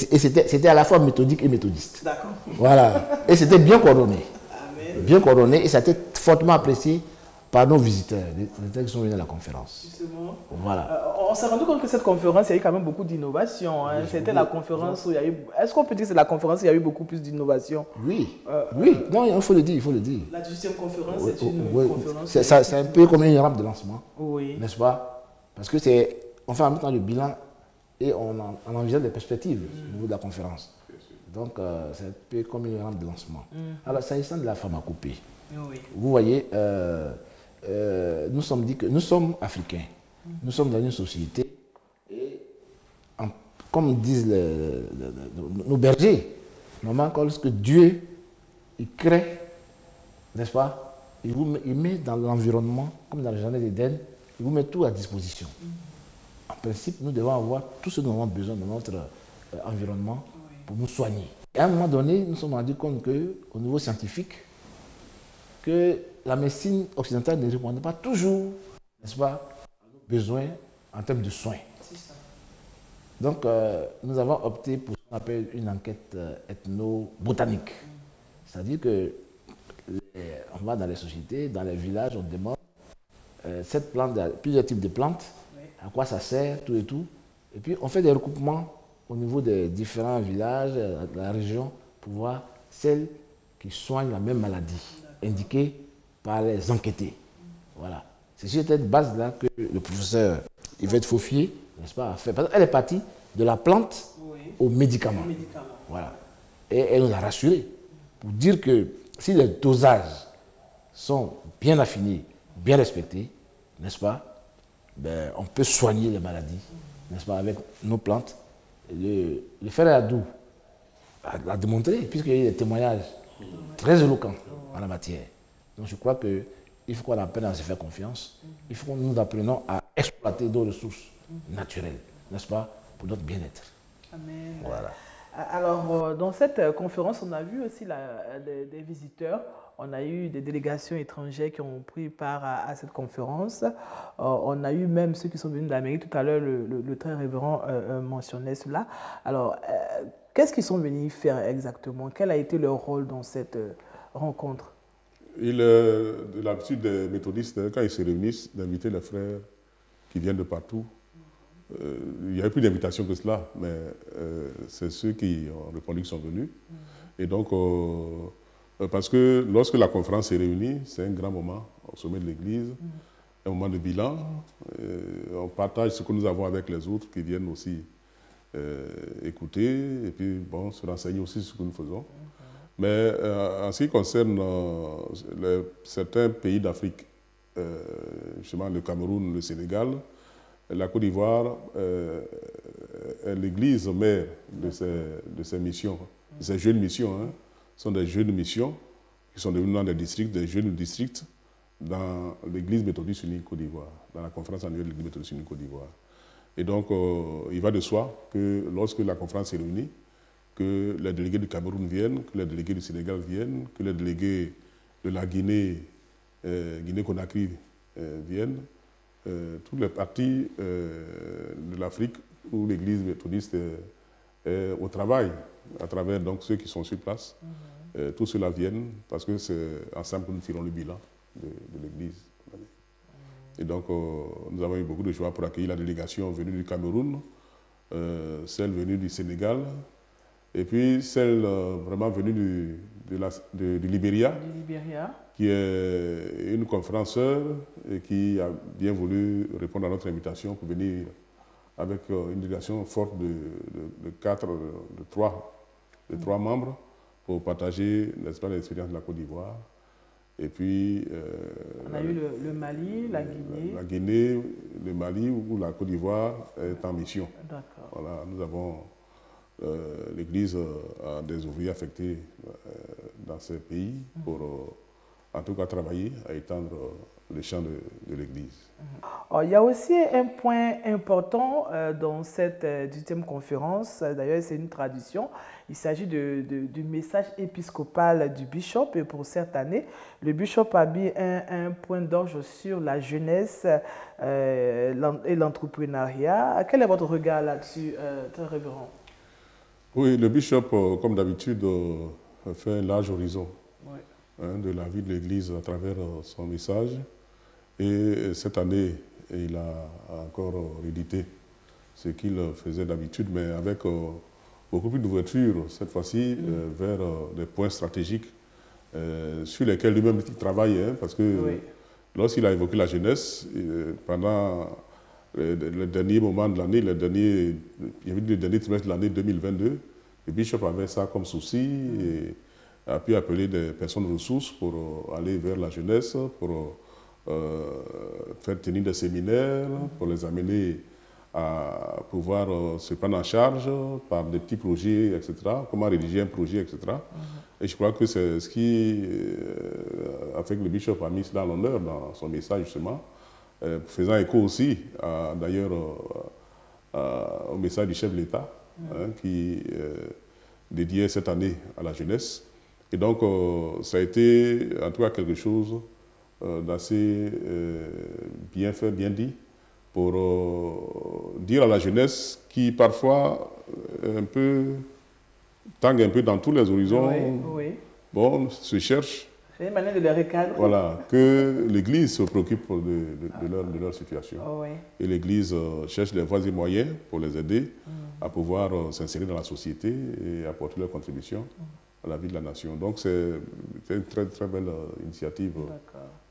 c'était à la fois méthodique et méthodiste. D'accord. Voilà. Et c'était bien coordonné. Amen. Bien coordonné et ça a été fortement apprécié par nos visiteurs, les visiteurs qui sont venus à la conférence. Justement. Voilà. On s'est rendu compte que cette conférence, il y a eu quand même beaucoup d'innovation. Hein. C'était la conférence où il y a eu... Est-ce qu'on peut dire que c'est la conférence où il y a eu beaucoup plus d'innovation? Oui. Oui. Non, il faut le dire, il faut le dire. La 18e conférence, c'est une conférence... C'est un peu comme une rampe de lancement. Oui. N'est-ce pas? Parce que on fait en même temps le bilan et on envisage des perspectives au niveau de la conférence. Donc, c'est un peu comme une rampe de lancement. Alors, s'agissant de la pharmacopée, vous voyez... nous sommes dit que nous sommes africains, nous sommes dans une société et comme disent nos bergers, Normalement, lorsque Dieu, il crée, n'est-ce pas, il met dans l'environnement, comme dans le jardin d'Éden, il vous met tout à disposition. En principe, nous devons avoir tout ce dont nous avons besoin dans notre environnement pour nous soigner. Et à un moment donné, nous nous sommes rendus compte qu'au niveau scientifique, que la médecine occidentale ne répondait pas toujours, n'est-ce pas, à nos besoins en termes de soins. Donc, nous avons opté pour ce qu'on appelle une enquête ethno-botanique. C'est-à-dire que on va dans les sociétés, dans les villages, on demande cette plante, plusieurs types de plantes, à quoi ça sert, tout et tout. Et puis, on fait des recoupements au niveau des différents villages, de la région, pour voir celles qui soignent la même maladie, indiquée par les enquêtés. Voilà. C'est sur cette base-là que le professeur Yvette Faufier, n'est-ce pas, a fait. Parce qu'elle est partie de la plante au médicament. Voilà. Et elle nous a rassurés pour dire que si les dosages sont bien affinés, bien respectés, n'est-ce pas, ben, on peut soigner les maladies, n'est-ce pas, avec nos plantes. Le frère Adou l'a démontré, puisqu'il y a eu des témoignages très éloquents en la matière. Donc je crois qu'il faut qu'on apprenne à se faire confiance. Il faut que nous apprenions à exploiter nos ressources naturelles, n'est-ce pas, pour notre bien-être. Amen. Voilà. Alors, dans cette conférence, on a vu aussi des visiteurs. On a eu des délégations étrangères qui ont pris part à cette conférence. On a eu même ceux qui sont venus d'Amérique. Tout à l'heure, le très révérend mentionnait cela. Alors, qu'est-ce qu'ils sont venus faire exactement? Quel a été leur rôle dans cette rencontre? Il est de l'habitude des méthodistes, quand ils se réunissent, d'inviter les frères qui viennent de partout. Il n'y avait plus d'invitation que cela, mais c'est ceux qui ont répondu qui sont venus. Et donc, parce que lorsque la conférence est réunie, c'est un grand moment au sommet de l'Église, un moment de bilan. On partage ce que nous avons avec les autres qui viennent aussi écouter et puis bon, se renseigner aussi sur ce que nous faisons. Mais en ce qui concerne certains pays d'Afrique, justement le Cameroun, le Sénégal, la Côte d'Ivoire est l'église mère de ces missions, de ces jeunes missions. Hein. Ce sont des jeunes missions qui sont devenues dans des districts, des jeunes districts dans l'église méthodiste unie Côte d'Ivoire, dans la conférence annuelle de l'église méthodiste unie Côte d'Ivoire. Et donc, il va de soi que lorsque la conférence est réunie, que les délégués du Cameroun viennent, que les délégués du Sénégal viennent, que les délégués de la Guinée, Guinée-Conakry viennent, toutes les parties de l'Afrique où l'église méthodiste est au travail, à travers donc, ceux qui sont sur place, tous ceux-là viennent parce que c'est ensemble que nous tirons le bilan de l'église. Et donc, nous avons eu beaucoup de joie pour accueillir la délégation venue du Cameroun, celle venue du Sénégal, et puis celle vraiment venue du Libéria, qui est une conférencière et qui a bien voulu répondre à notre invitation pour venir avec une délégation forte de trois membres pour partager l'expérience de la Côte d'Ivoire. Et puis, on a eu le Mali, la Guinée. La Guinée, le Mali, où la Côte d'Ivoire est en mission. D'accord. Voilà, nous avons l'Église a des ouvriers affectés dans ces pays pour, en tout cas, travailler à étendre les champs de l'Église. Il y a aussi un point important dans cette 18e conférence, d'ailleurs c'est une tradition, il s'agit du message épiscopal du bishop et pour cette année, le bishop a mis un point d'orge sur la jeunesse et l'entrepreneuriat. Quel est votre regard là-dessus, très révérend? Oui, le bishop, comme d'habitude, fait un large horizon de la vie de l'Église à travers son message. Et cette année, il a encore réédité ce qu'il faisait d'habitude, mais avec beaucoup plus d'ouverture, cette fois-ci, vers des points stratégiques sur lesquels lui-même il travaille, hein, parce que lorsqu'il a évoqué la jeunesse, pendant le dernier moment de l'année, il y avait le dernier trimestre de l'année 2022, le bishop avait ça comme souci et a pu appeler des personnes ressources pour aller vers la jeunesse, pour faire tenir des séminaires, pour les amener à pouvoir se prendre en charge par des petits projets, etc. Comment rédiger un projet, etc. Et je crois que c'est ce qui a fait que le bishop a mis cela en l'honneur dans son message, justement, faisant écho aussi, d'ailleurs, au message du chef de l'État, qui dédiait cette année à la jeunesse. Et donc, ça a été, en tout cas, quelque chose d'assez bien fait, bien dit, pour dire à la jeunesse qui, parfois, tangue un peu dans tous les horizons, bon, se cherche. C'est une manière de les recadrer. Voilà, que l'Église se préoccupe de leur situation. Et l'Église cherche les voies et moyens pour les aider à pouvoir s'insérer dans la société et apporter leur contribution à la vie de la nation. Donc c'est une très, très belle initiative.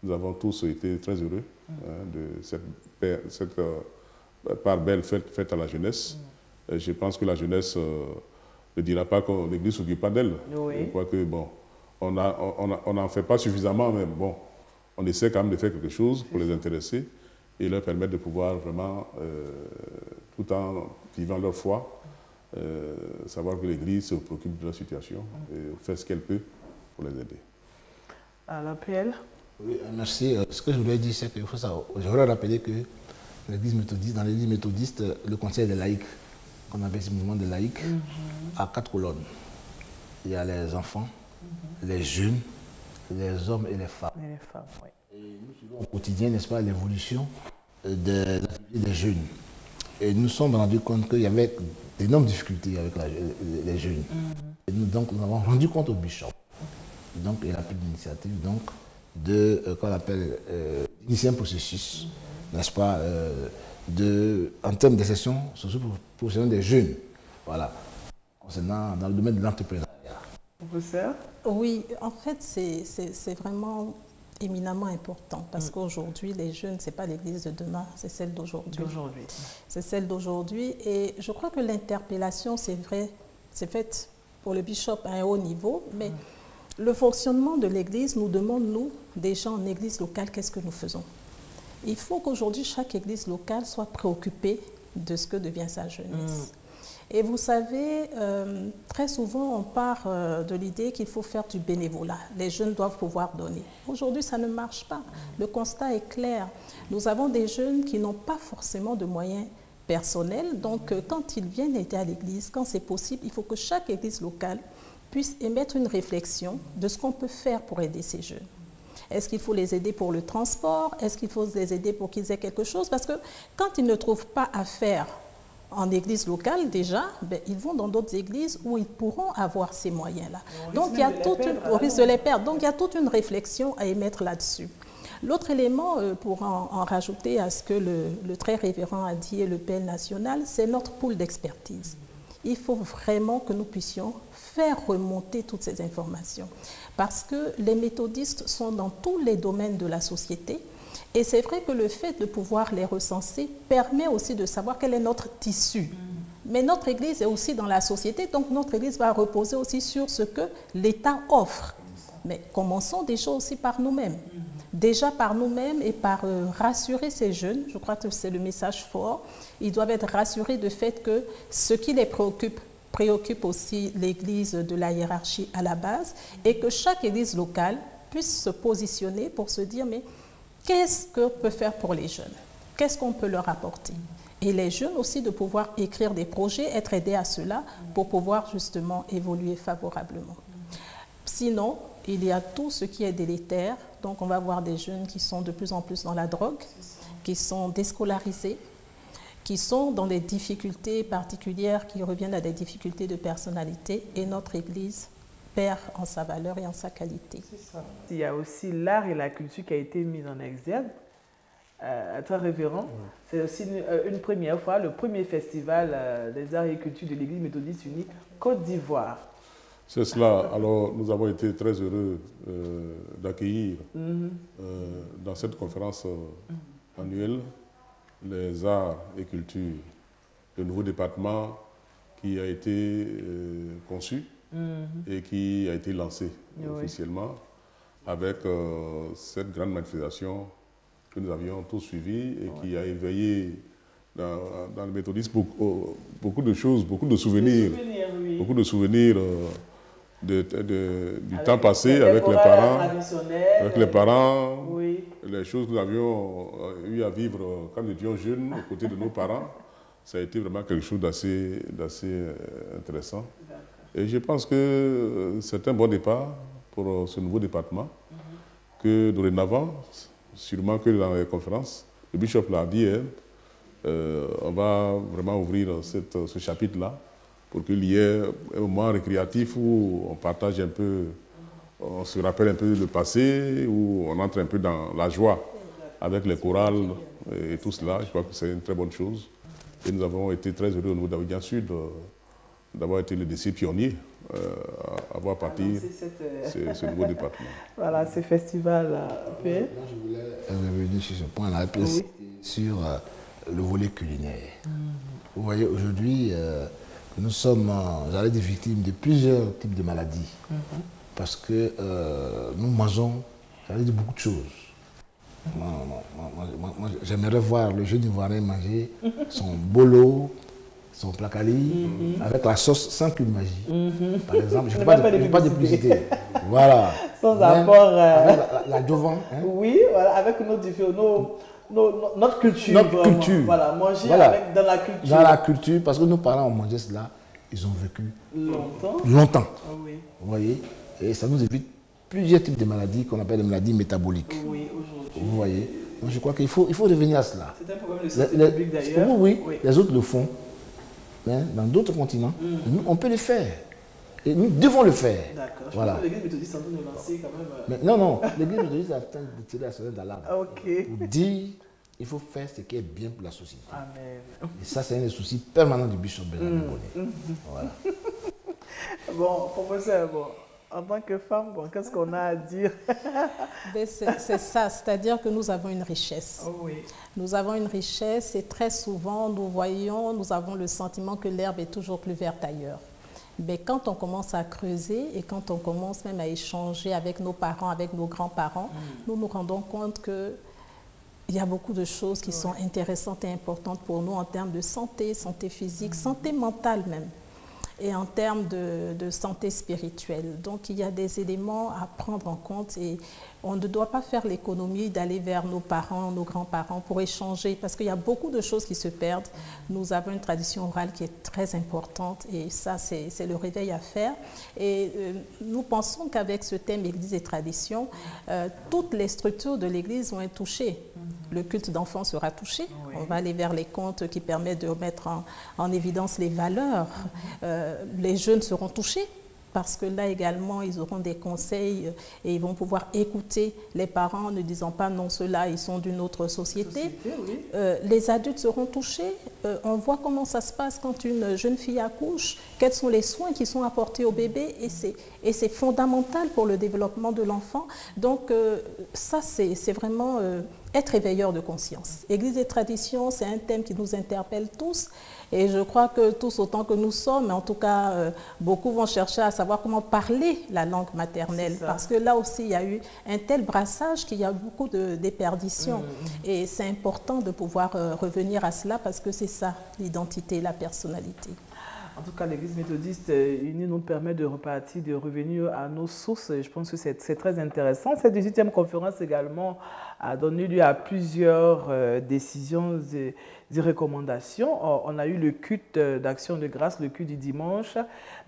Nous avons tous été très heureux de cette part belle faite à la jeunesse. Je pense que la jeunesse ne dira pas que l'Église ne s'occupe pas d'elle. Je crois que, bon, on n'en fait pas suffisamment, même. Bon, on essaie quand même de faire quelque chose pour les intéresser et leur permettre de pouvoir vraiment, tout en vivant leur foi, savoir que l'Église se préoccupe de leur situation et fait ce qu'elle peut pour les aider. Alors, PL? Oui, merci. Ce que je voulais dire, c'est qu'il faut ça. Je voudrais rappeler que l'Église méthodiste, dans l'Église méthodiste, le conseil des laïcs, qu'on appelle ce mouvement des laïcs, a 4 colonnes. Il y a les enfants, les jeunes, les hommes et les femmes. Et nous suivons au quotidien, n'est-ce pas, l'évolution des jeunes. Et nous nous sommes rendus compte qu'il y avait d'énormes difficultés avec les jeunes. Et donc, nous avons rendu compte au bishop. Donc, il a pris l'initiative qu'on appelle d'initier un processus, n'est-ce pas, en termes de sessions socio-professionnelles des jeunes. Voilà, concernant dans le domaine de l'entrepreneuriat. Professeur? Oui, en fait, c'est vraiment éminemment important parce qu'aujourd'hui, les jeunes, ce n'est pas l'Église de demain, c'est celle d'aujourd'hui. C'est celle d'aujourd'hui et je crois que l'interpellation, c'est vrai, c'est faite pour le bishop à un haut niveau, mais le fonctionnement de l'Église nous demande, nous, des gens en Église locale, qu'est-ce que nous faisons? Il faut qu'aujourd'hui, chaque Église locale soit préoccupée de ce que devient sa jeunesse. Et vous savez, très souvent, on part de l'idée qu'il faut faire du bénévolat. Les jeunes doivent pouvoir donner. Aujourd'hui, ça ne marche pas. Le constat est clair. Nous avons des jeunes qui n'ont pas forcément de moyens personnels. Donc, quand ils viennent aider à l'église, quand c'est possible, il faut que chaque église locale puisse émettre une réflexion de ce qu'on peut faire pour aider ces jeunes. Est-ce qu'il faut les aider pour le transport? Est-ce qu'il faut les aider pour qu'ils aient quelque chose? Parce que quand ils ne trouvent pas à faire en église locale déjà, ils vont dans d'autres églises où ils pourront avoir ces moyens-là. Donc il y a au risque de les perdre. Donc il y a toute une réflexion à émettre là-dessus. L'autre élément, pour en rajouter à ce que le très révérend a dit et le PL national, c'est notre pool d'expertise. Il faut vraiment que nous puissions faire remonter toutes ces informations. Parce que les méthodistes sont dans tous les domaines de la société. Et c'est vrai que le fait de pouvoir les recenser permet aussi de savoir quel est notre tissu. Mais notre Église est aussi dans la société, donc notre Église va reposer aussi sur ce que l'État offre. Mais commençons déjà aussi par nous-mêmes. Déjà par nous-mêmes et par rassurer ces jeunes, je crois que c'est le message fort, ils doivent être rassurés du fait que ce qui les préoccupe aussi l'Église de la hiérarchie à la base et que chaque Église locale puisse se positionner pour se dire mais qu'est-ce qu'on peut faire pour les jeunes? Qu'est-ce qu'on peut leur apporter? Et les jeunes aussi de pouvoir écrire des projets, être aidés à cela pour pouvoir justement évoluer favorablement. Sinon, il y a tout ce qui est délétère. Donc, on va voir des jeunes qui sont de plus en plus dans la drogue, qui sont déscolarisés, qui sont dans des difficultés particulières qui reviennent à des difficultés de personnalité. Et notre Église perd en sa valeur et en sa qualité. Ça. Il y a aussi l'art et la culture qui a été mis en exergue. Très révérend. C'est aussi une première fois, le premier festival des arts et culture de l'Église méthodiste unie Côte d'Ivoire. C'est cela. Alors, nous avons été très heureux d'accueillir dans cette conférence annuelle les arts et culture, le nouveau département qui a été conçu et qui a été lancé officiellement avec cette grande manifestation que nous avions tous suivie et qui a éveillé le méthodisme beaucoup de choses, beaucoup de souvenirs. Oui. Beaucoup de souvenirs du temps passé avec les parents, oui. Les choses que nous avions eu à vivre quand nous étions jeunes aux côtés de nos parents. Ça a été vraiment quelque chose d'assez intéressant. Et je pense que c'est un bon départ pour ce nouveau département, que dorénavant, sûrement que dans les conférences, le bishop l'a dit, on va vraiment ouvrir ce chapitre-là pour qu'il y ait un moment récréatif où on partage un peu, on se rappelle un peu le passé, où on entre un peu dans la joie avec les chorales et tout cela. Je crois que c'est une très bonne chose. Et nous avons été très heureux au niveau d'Abidjan Sud d'avoir été le disciple pionnier à voir partir ce nouveau département. Voilà, ce festival. Moi, je voulais revenir sur ce point-là, oui. Sur le volet culinaire. Vous voyez, aujourd'hui, nous sommes, j'allais dire, victimes de plusieurs types de maladies. Parce que nous mangeons, j'allais dire, beaucoup de choses. Moi, j'aimerais voir le jeune Ivoirien manger son bolo, son placali, avec la sauce sans qu'une magie. Par exemple, je ne fais pas de publicité. Voilà. Sans apport. Avec la jovan. Hein. Oui, voilà, avec notre culture. Notre culture. Voilà, manger avec, dans la culture. Dans la culture, parce que nos parents ont mangé cela, ils ont vécu longtemps. Oui. Vous voyez, et ça nous évite plusieurs types de maladies qu'on appelle les maladies métaboliques. Oui, aujourd'hui. Vous voyez, donc je crois qu'il faut revenir à cela. C'est un problème de santé publique d'ailleurs. Oui, les autres le font. Hein, dans d'autres continents, nous, on peut le faire. Et nous devons le faire. D'accord. Je voilà. pense que l'église méthodiste est en train de lancer quand même. Mais non, l'église méthodiste est en train de tirer la sonnette d'alarme. Ok. Pour dire il faut faire ce qui est bien pour la société. Amen. Et ça, c'est un des soucis permanents du bishop Benjamin Bonnet. Voilà. Bon, professeur, en tant que femme, qu'est-ce qu'on a à dire? C'est ça, c'est-à-dire que nous avons une richesse. Oh oui. Nous avons une richesse et très souvent, nous avons le sentiment que l'herbe est toujours plus verte ailleurs. Mais quand on commence à creuser et quand on commence même à échanger avec nos parents, avec nos grands-parents, nous nous rendons compte que il y a beaucoup de choses qui sont intéressantes et importantes pour nous en termes de santé, santé physique, santé mentale même, et en termes de santé spirituelle. Donc il y a des éléments à prendre en compte et on ne doit pas faire l'économie d'aller vers nos parents, nos grands-parents pour échanger parce qu'il y a beaucoup de choses qui se perdent. Nous avons une tradition orale qui est très importante et ça c'est le réveil à faire. Et nous pensons qu'avec ce thème Église et tradition, toutes les structures de l'Église vont être touchées. Le culte d'enfants sera touché. Oui. On va aller vers les contes qui permettent de mettre en évidence les valeurs. Les jeunes seront touchés parce que là également, ils auront des conseils et ils vont pouvoir écouter les parents en ne disant pas non, ceux-là, ils sont d'une autre société. Oui. Les adultes seront touchés. On voit comment ça se passe quand une jeune fille accouche, quels sont les soins qui sont apportés au bébé et c'est fondamental pour le développement de l'enfant. Donc ça, c'est vraiment être éveilleur de conscience. Église et tradition, c'est un thème qui nous interpelle tous. Et je crois que tous autant que nous sommes, mais en tout cas, beaucoup vont chercher à savoir comment parler la langue maternelle. Parce que là aussi, il y a eu un tel brassage qu'il y a beaucoup de déperditions. Et c'est important de pouvoir revenir à cela parce que c'est ça, l'identité, la personnalité. En tout cas, l'Église méthodiste unie nous permet de repartir, de revenir à nos sources. Je pense que c'est très intéressant. Cette 18e conférence également a donné lieu à plusieurs décisions et recommandations. On a eu le culte d'action de grâce, le culte du dimanche.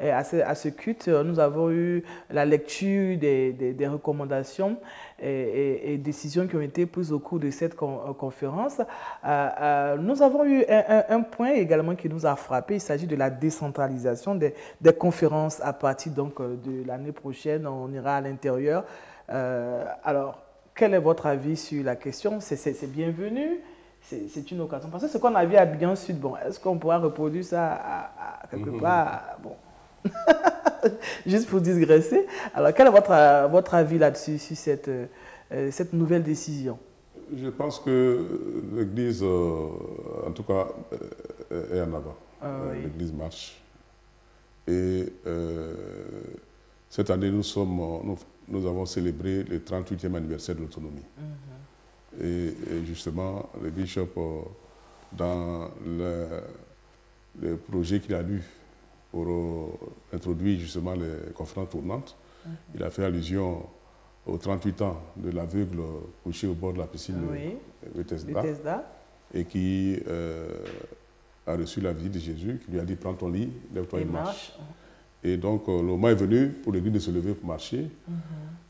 Et à ce culte, nous avons eu la lecture des recommandations et décisions qui ont été prises au cours de cette conférence. Nous avons eu un point également qui nous a frappé. Il s'agit de la décentralisation des conférences à partir donc, de l'année prochaine. On ira à l'intérieur. Alors, quel est votre avis sur la question? C'est bienvenu? C'est une occasion. Parce que ce qu'on a vu à Abidjan Sud, est-ce qu'on pourra reproduire ça à quelque part? Bon. Juste pour digresser. Alors, quel est votre avis là-dessus, sur cette nouvelle décision? Je pense que l'Église, en tout cas, est en avant. Oui. L'Église marche. Et cette année, nous avons célébré le 38e anniversaire de l'autonomie. Et justement, le bishop dans le projet qu'il a lu pour introduire justement les conférences tournantes. Il a fait allusion aux 38 ans de l'aveugle couché au bord de la piscine de Bethesda et qui a reçu la visite de Jésus, qui lui a dit « Prends ton lit, lève-toi et marche ». Et donc, le moment est venu pour l'Église de se lever pour marcher.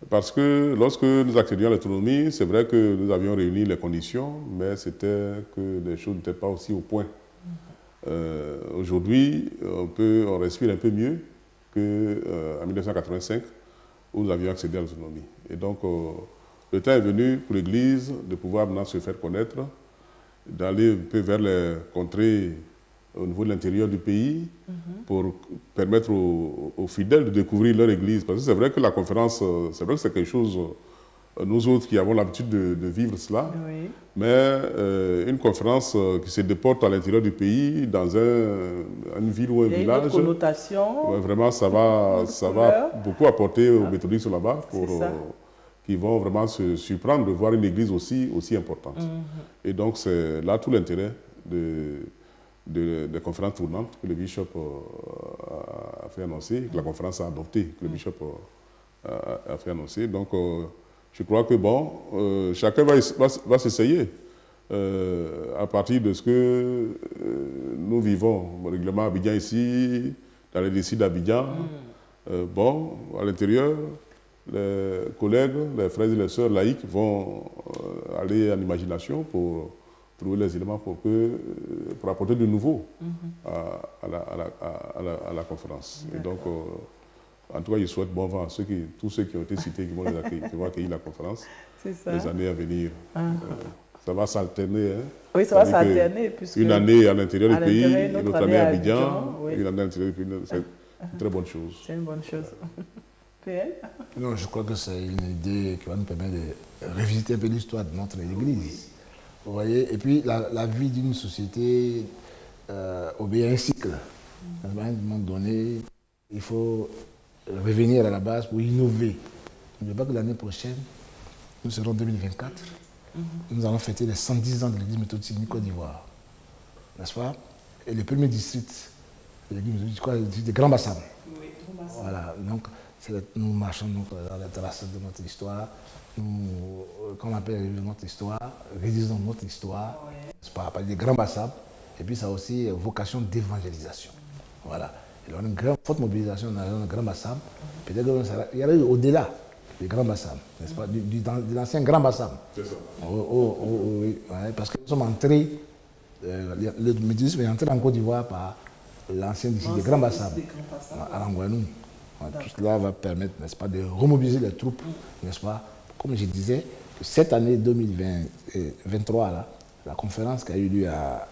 Parce que lorsque nous accédions à l'autonomie, c'est vrai que nous avions réuni les conditions, mais c'était que les choses n'étaient pas aussi au point. Aujourd'hui, on respire un peu mieux qu'en 1985, où nous avions accédé à l'autonomie. Et donc, le temps est venu pour l'Église de pouvoir maintenant se faire connaître, d'aller un peu vers les contrées au niveau de l'intérieur du pays pour permettre aux fidèles de découvrir leur Église. Parce que c'est vrai que la conférence, c'est vrai que c'est quelque chose, nous autres qui avons l'habitude de vivre cela, mais une conférence qui se déporte à l'intérieur du pays, dans une ville ou un village, une autre connotation, vraiment ça va beaucoup apporter aux méthodistes là-bas qui vont vraiment se surprendre de voir une Église aussi importante. Et donc c'est là tout l'intérêt des conférences tournantes que le bishop a fait annoncer, que la conférence a adopté, que le bishop a fait annoncer. Donc, je crois que bon, chacun va s'essayer à partir de ce que nous vivons régulièrement à Abidjan ici, dans les décides d'Abidjan. Bon, à l'intérieur, les collègues, les frères et les sœurs laïcs vont aller en imagination pour trouver les éléments pour apporter de nouveau à la conférence. Et donc, en tout cas, je souhaite bon vent à tous ceux qui ont été cités, qui vont accueillir la conférence les années à venir. Ça va s'alterner. Hein? Oui, ça va s'alterner. Une année à l'intérieur du pays, une autre année à Abidjan, une année à l'intérieur du pays. C'est une très bonne chose. C'est une bonne chose. PL? Non, je crois que c'est une idée qui va nous permettre de revisiter un peu l'histoire de notre Église. Vous voyez, et puis la vie d'une société obéit à un cycle. À un moment donné, il faut revenir à la base pour innover. Je ne veux pas que l'année prochaine, nous serons en 2024, nous allons fêter les 110 ans de l'Église méthodiste unie Côte d'Ivoire. N'est-ce pas? Et le premier district de l'Église méthodiste, le district de Grand Bassam. Oui, Grand Bassam. Voilà, donc nous marchons dans les traces de notre histoire. Nous, comme on appelle notre histoire, réalisons notre histoire, c'est pas des grands bassins, et puis ça a aussi vocation d'évangélisation. Voilà. Il y a une forte mobilisation dans le grand bassin, peut-être qu'il y a au-delà des grands bassins, n'est-ce pas, de l'ancien grand bassin. C'est ça. Oui, parce que nous sommes entrés, le méthodisme est entré en Côte d'Ivoire par l'ancien district des grands bassins, à Languanou. Tout cela va permettre, n'est-ce pas, de remobiliser les troupes, n'est-ce pas. Comme je disais, cette année 2023, là, la conférence qui a eu lieu à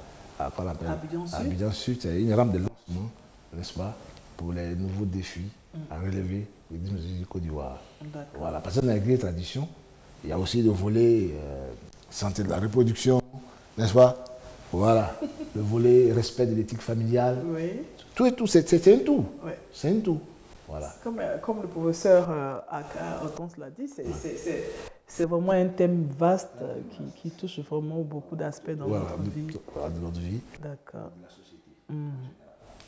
Abidjan Sud, c'est une rampe de lancement, n'est-ce pas, pour les nouveaux défis à relever l'Église du Côte d'Ivoire. Voilà, parce que dans les traditions, il y a aussi le volet santé de la reproduction, n'est-ce pas? Voilà, le volet respect de l'éthique familiale. Oui. Tout, c'est un tout. Oui. C'est un tout. Voilà. Comme le professeur Alphonse l'a dit, c'est vraiment un thème vaste qui touche vraiment beaucoup d'aspects dans notre vie. De notre vie. D'accord.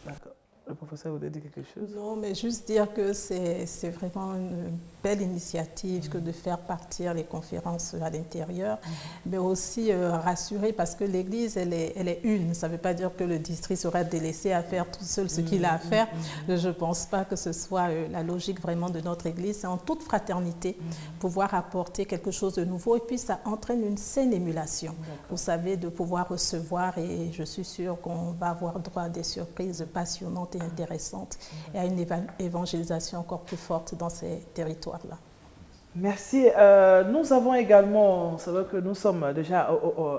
D'accord. Le professeur voudrait dire quelque chose? Non, mais juste dire que c'est vraiment une belle initiative que de faire partir les conférences à l'intérieur, mais aussi rassurer parce que l'Église, elle est une. Ça ne veut pas dire que le district sera délaissé à faire tout seul ce qu'il a à faire. Je ne pense pas que ce soit la logique vraiment de notre Église. C'est en toute fraternité pouvoir apporter quelque chose de nouveau et puis ça entraîne une saine émulation. Vous savez, de pouvoir recevoir et je suis sûre qu'on va avoir droit à des surprises passionnantes et intéressantes et à une évangélisation encore plus forte dans ces territoires-là. Merci. Nous avons également, c'est vrai que nous sommes déjà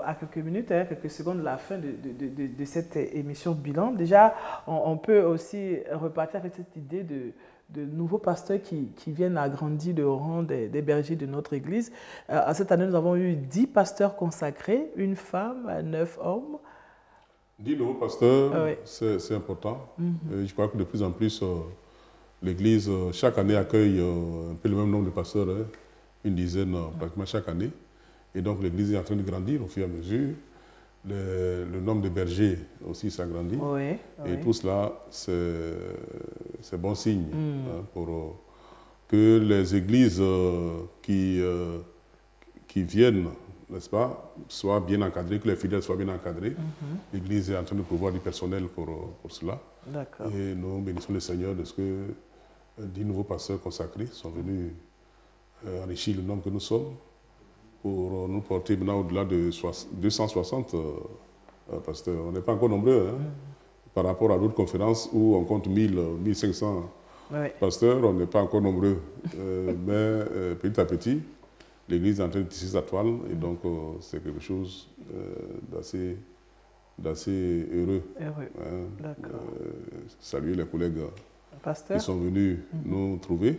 à quelques minutes, quelques secondes de la fin de cette émission bilan. Déjà, on peut aussi repartir avec cette idée de nouveaux pasteurs qui viennent agrandir le rang des bergers de notre Église. Cette année, nous avons eu 10 pasteurs consacrés, une femme, 9 hommes. 10 nouveaux pasteurs, c'est important. Et je crois que de plus en plus, l'Église, chaque année, accueille un peu le même nombre de pasteurs, une dizaine pratiquement chaque année. Et donc l'Église est en train de grandir au fur et à mesure. le nombre de bergers aussi s'agrandit. Oui, et tout cela, c'est bon signe hein, pour que les églises qui viennent, n'est-ce pas, soient bien encadrées, que les fidèles soient bien encadrés. L'Église est en train de prévoir du personnel pour cela. Et nous bénissons le Seigneur de ce que 10 nouveaux pasteurs consacrés sont venus enrichir le nombre que nous sommes pour nous porter maintenant au-delà de 260 pasteurs. On n'est pas encore nombreux hein, par rapport à d'autres conférences où on compte 1000, 1500 pasteurs, on n'est pas encore nombreux. Mais petit à petit, l'Église est en train de tisser sa toile et donc c'est quelque chose d'assez heureux. Hein, saluer les collègues qui sont venus nous trouver.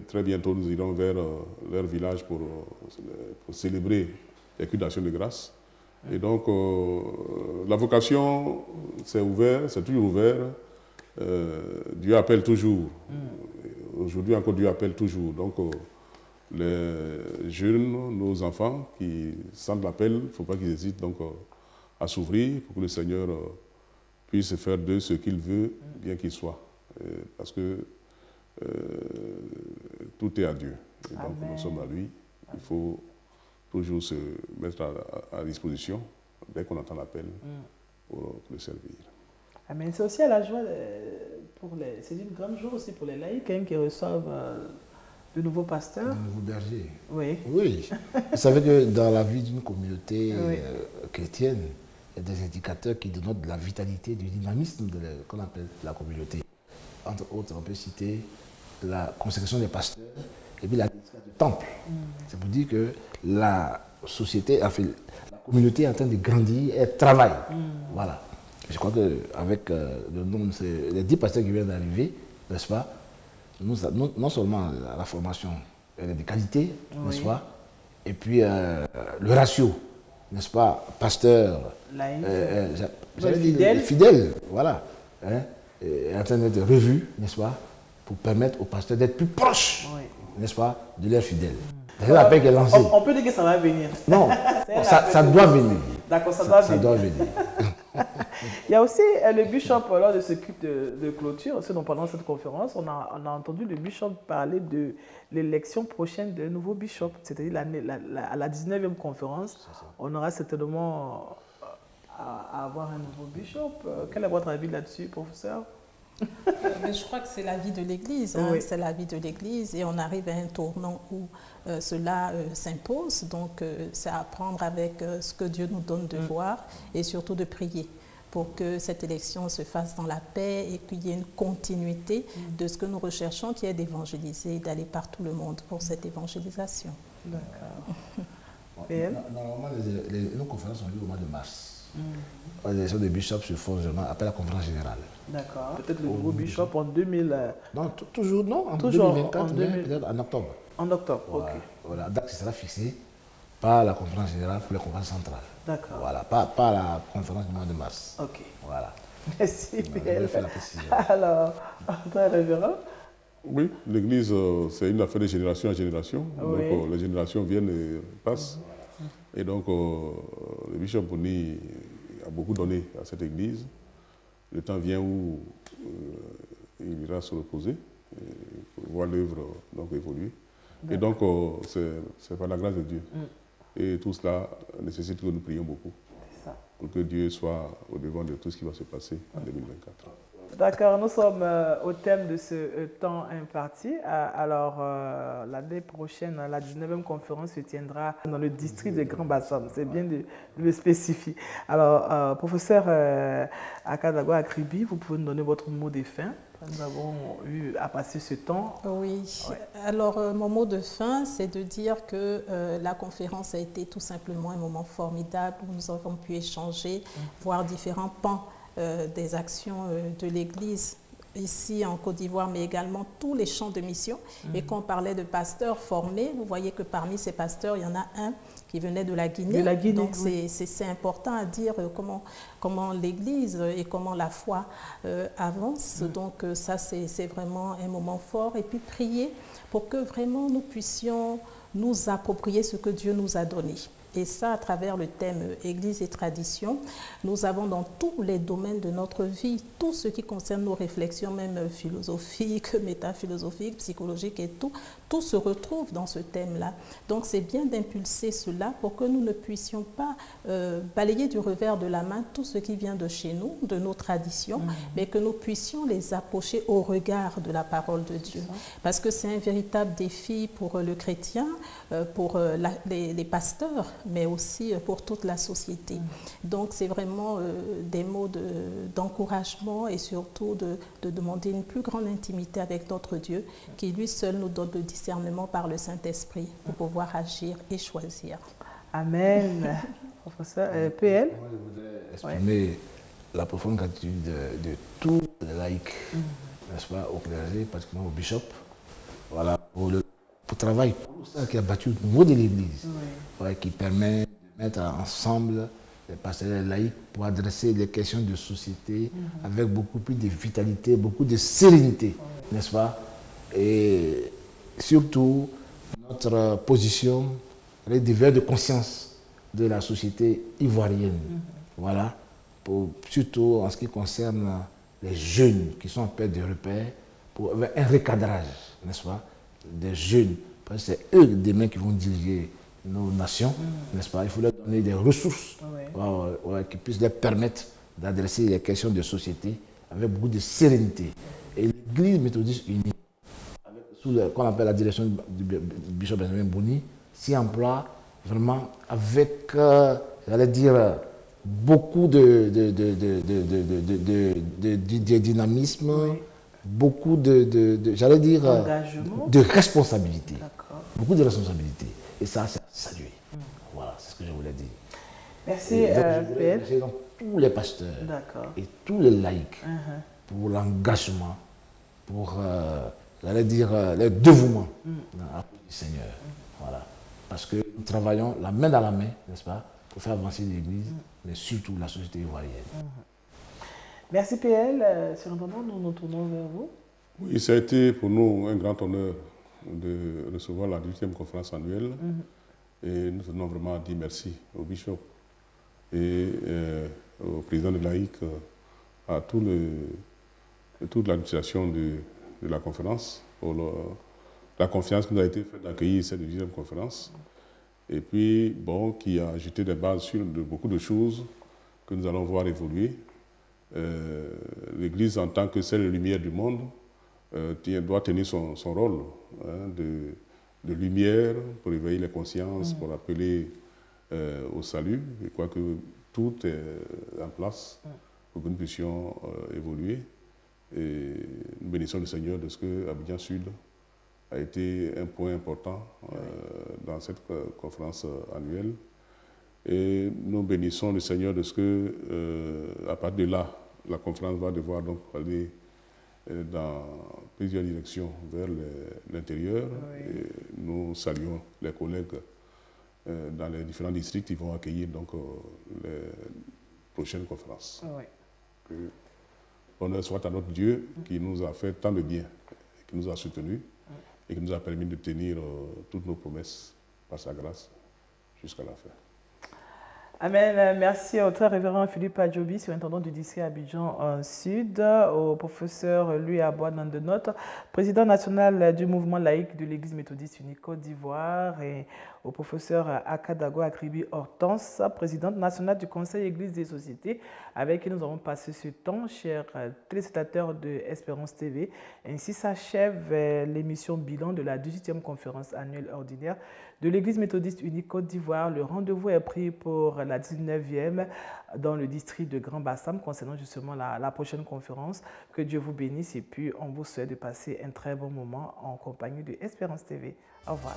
Très bientôt, nous irons vers leur village pour célébrer les cultes d'action de grâce. Et donc, la vocation, c'est ouvert, c'est toujours ouvert. Dieu appelle toujours. Aujourd'hui encore, Dieu appelle toujours. Donc, les jeunes, nos enfants qui sentent l'appel, il ne faut pas qu'ils hésitent donc, à s'ouvrir pour que le Seigneur puisse faire d'eux ce qu'il veut, bien qu'il soit. Parce que tout est à Dieu. Et donc nous sommes à lui. Il faut toujours se mettre à disposition dès qu'on entend l'appel pour le servir. Amen. C'est aussi à la joie, c'est une grande joie aussi pour les laïcs hein, qui reçoivent de nouveaux pasteurs. De nouveaux bergers. Oui. Oui. Vous savez que dans la vie d'une communauté chrétienne, il y a des indicateurs qui dénotent de la vitalité, du dynamisme qu'on appelle la communauté. Entre autres, on peut citer la consécration des pasteurs et puis la dédicace du temple. C'est pour dire que la société, enfin, la communauté est en train de grandir, elle travaille. Voilà. Je crois qu'avec le nombre, les 10 pasteurs qui viennent d'arriver, n'est-ce pas, non seulement la formation, elle est de qualité, n'est-ce pas, et puis le ratio, n'est-ce pas, pasteur, j'allais dire fidèle, voilà, hein, est en train d'être revu, n'est-ce pas, pour permettre aux pasteurs d'être plus proches, n'est-ce pas, de leurs fidèles. C'est l'appel qui est lancé. On peut dire que ça va venir. Non, ça doit venir. D'accord, ça doit venir. Il y a aussi le bishop, lors de ce culte de clôture, pendant cette conférence, on a entendu le bishop parler de l'élection prochaine d'un nouveau bishop. C'est-à-dire à la 19e conférence, on aura certainement à avoir un nouveau bishop. Quel est votre avis là-dessus, professeur? Je crois que c'est la vie de l'Église, hein, c'est la vie de l'Église et on arrive à un tournant où cela s'impose. Donc c'est à prendre avec ce que Dieu nous donne de voir et surtout de prier pour que cette élection se fasse dans la paix et qu'il y ait une continuité de ce que nous recherchons, qui est d'évangéliser et d'aller par tout le monde pour cette évangélisation. D'accord. Normalement, nos conférences ont lieu au mois de mars. L'élection des bishops se font après la conférence générale. D'accord. Peut-être le nouveau bishop en 2000. Non, toujours non, en toujours 2024, mais peut-être en octobre. En octobre, voilà. ok. Voilà, la date qui sera fixée par la conférence générale pour la conférence centrale. D'accord. Voilà, pas la conférence du mois de mars. Ok. Voilà. Merci. Je vais faire la précision. Alors, André Révérend. Oui, l'Église, c'est une affaire de génération en génération. Oui. Donc, les générations viennent et passent. Et donc, le bishop Boni a beaucoup donné à cette Église. Le temps vient où il ira se reposer, pour voir l'œuvre évoluer. Et donc, c'est par la grâce de Dieu. Et tout cela nécessite que nous prions beaucoup pour que Dieu soit au devant de tout ce qui va se passer en 2024. D'accord, nous sommes au thème de ce temps imparti. Alors, l'année prochaine, la 19e conférence se tiendra dans le district de Grand Bassam. C'est bien de le spécifier. Alors, professeur Akadago Akribi, vous pouvez nous donner votre mot de fin. Nous avons eu à passer ce temps. Oui. Alors, mon mot de fin, c'est de dire que la conférence a été tout simplement un moment formidable où nous avons pu échanger, voir différents pans des actions de l'Église ici en Côte d'Ivoire, mais également tous les champs de mission. Et quand on parlait de pasteurs formés, vous voyez que parmi ces pasteurs, il y en a un qui venait de la Guinée. Donc c'est important à dire comment l'Église et comment la foi avance. Donc ça, c'est vraiment un moment fort. Et puis prier pour que vraiment nous puissions nous approprier ce que Dieu nous a donné. Et ça, à travers le thème Église et tradition, nous avons dans tous les domaines de notre vie, tout ce qui concerne nos réflexions, même philosophiques, métaphilosophiques, psychologiques et tout se retrouve dans ce thème-là. Donc c'est bien d'impulser cela pour que nous ne puissions pas balayer du revers de la main tout ce qui vient de chez nous, de nos traditions, mais que nous puissions les approcher au regard de la parole de Dieu. Parce que c'est un véritable défi pour le chrétien, pour les pasteurs, mais aussi pour toute la société. Donc c'est vraiment des mots d'encouragement et surtout de demander une plus grande intimité avec notre Dieu, qui lui seul nous donne le discernement par le Saint-Esprit pour pouvoir agir et choisir. Amen. Professeur PL. Moi, je voudrais exprimer la profonde gratitude de tous les laïcs, n'est-ce pas, au clergé, particulièrement au bishop, voilà, pour le travail qui a battu le niveau de l'Église, qui permet de mettre ensemble les pasteurs et les laïcs pour adresser les questions de société avec beaucoup plus de vitalité, beaucoup de sérénité, n'est-ce pas? Et surtout, notre position est divers de conscience de la société ivoirienne. Voilà, surtout en ce qui concerne les jeunes qui sont en perte de repères, pour un recadrage, n'est-ce pas, des jeunes, parce que c'est eux demain qui vont diriger nos nations, n'est-ce pas? Il faut leur donner des ressources qui puissent leur permettre d'adresser les questions de société avec beaucoup de sérénité. Et l'Église méthodiste unie, sous qu'on appelle la direction du bishop Benjamin Bouni, s'y emploie vraiment avec, j'allais dire, beaucoup de dynamisme, beaucoup j'allais dire, de responsabilité. Beaucoup de responsabilité. Et ça, c'est à saluer. Voilà, c'est ce que je voulais dire. Merci, PL. Donc, tous les pasteurs et tous les laïcs pour l'engagement, pour, j'allais dire, le dévouement dans la cause du Seigneur. Voilà. Parce que nous travaillons la main dans la main, n'est-ce pas, pour faire avancer l'Église, mais surtout la société ivoirienne. Merci PL. Surintendant, nous nous tournons vers vous. Oui, ça a été pour nous un grand honneur de recevoir la 18e conférence annuelle. Et nous tenons vraiment à dire merci au bishop et au président de l'AIC, à toute l'administration de la conférence, pour la confiance qui nous a été faite d'accueillir cette 18e conférence. Et puis, bon, qui a jeté des bases sur beaucoup de choses que nous allons voir évoluer. L'Église, en tant que seule lumière du monde, doit tenir son rôle de lumière pour éveiller les consciences, pour appeler au salut. Je crois que tout est en place pour que nous puissions évoluer. Et nous bénissons le Seigneur de ce que Abidjan Sud a été un point important dans cette conférence annuelle. Et nous bénissons le Seigneur de ce que, à partir de là, la conférence va devoir donc aller dans plusieurs directions vers l'intérieur. Nous saluons les collègues dans les différents districts qui vont accueillir donc les prochaines conférences. Que l'honneur soit à notre Dieu qui nous a fait tant de bien, qui nous a soutenus et qui nous a permis de tenir toutes nos promesses par sa grâce jusqu'à la fin. Amen. Merci au très révérend Philippe Adjobi, surintendant du district Abidjan Sud, au professeur Louis Aboua Nandenote, président national du mouvement laïque de l'Église méthodiste unie Côte d'Ivoire, et au professeur Akadago Akribi Hortense, présidente nationale du Conseil Église des sociétés, avec qui nous avons passé ce temps, chers téléspectateurs de Espérance TV. Ainsi s'achève l'émission bilan de la 18e conférence annuelle ordinaire de l'Église méthodiste unie Côte d'Ivoire. Le rendez-vous est pris pour la 19e dans le district de Grand Bassam concernant justement la prochaine conférence. Que Dieu vous bénisse et puis on vous souhaite de passer un très bon moment en compagnie de Espérance TV. Au revoir.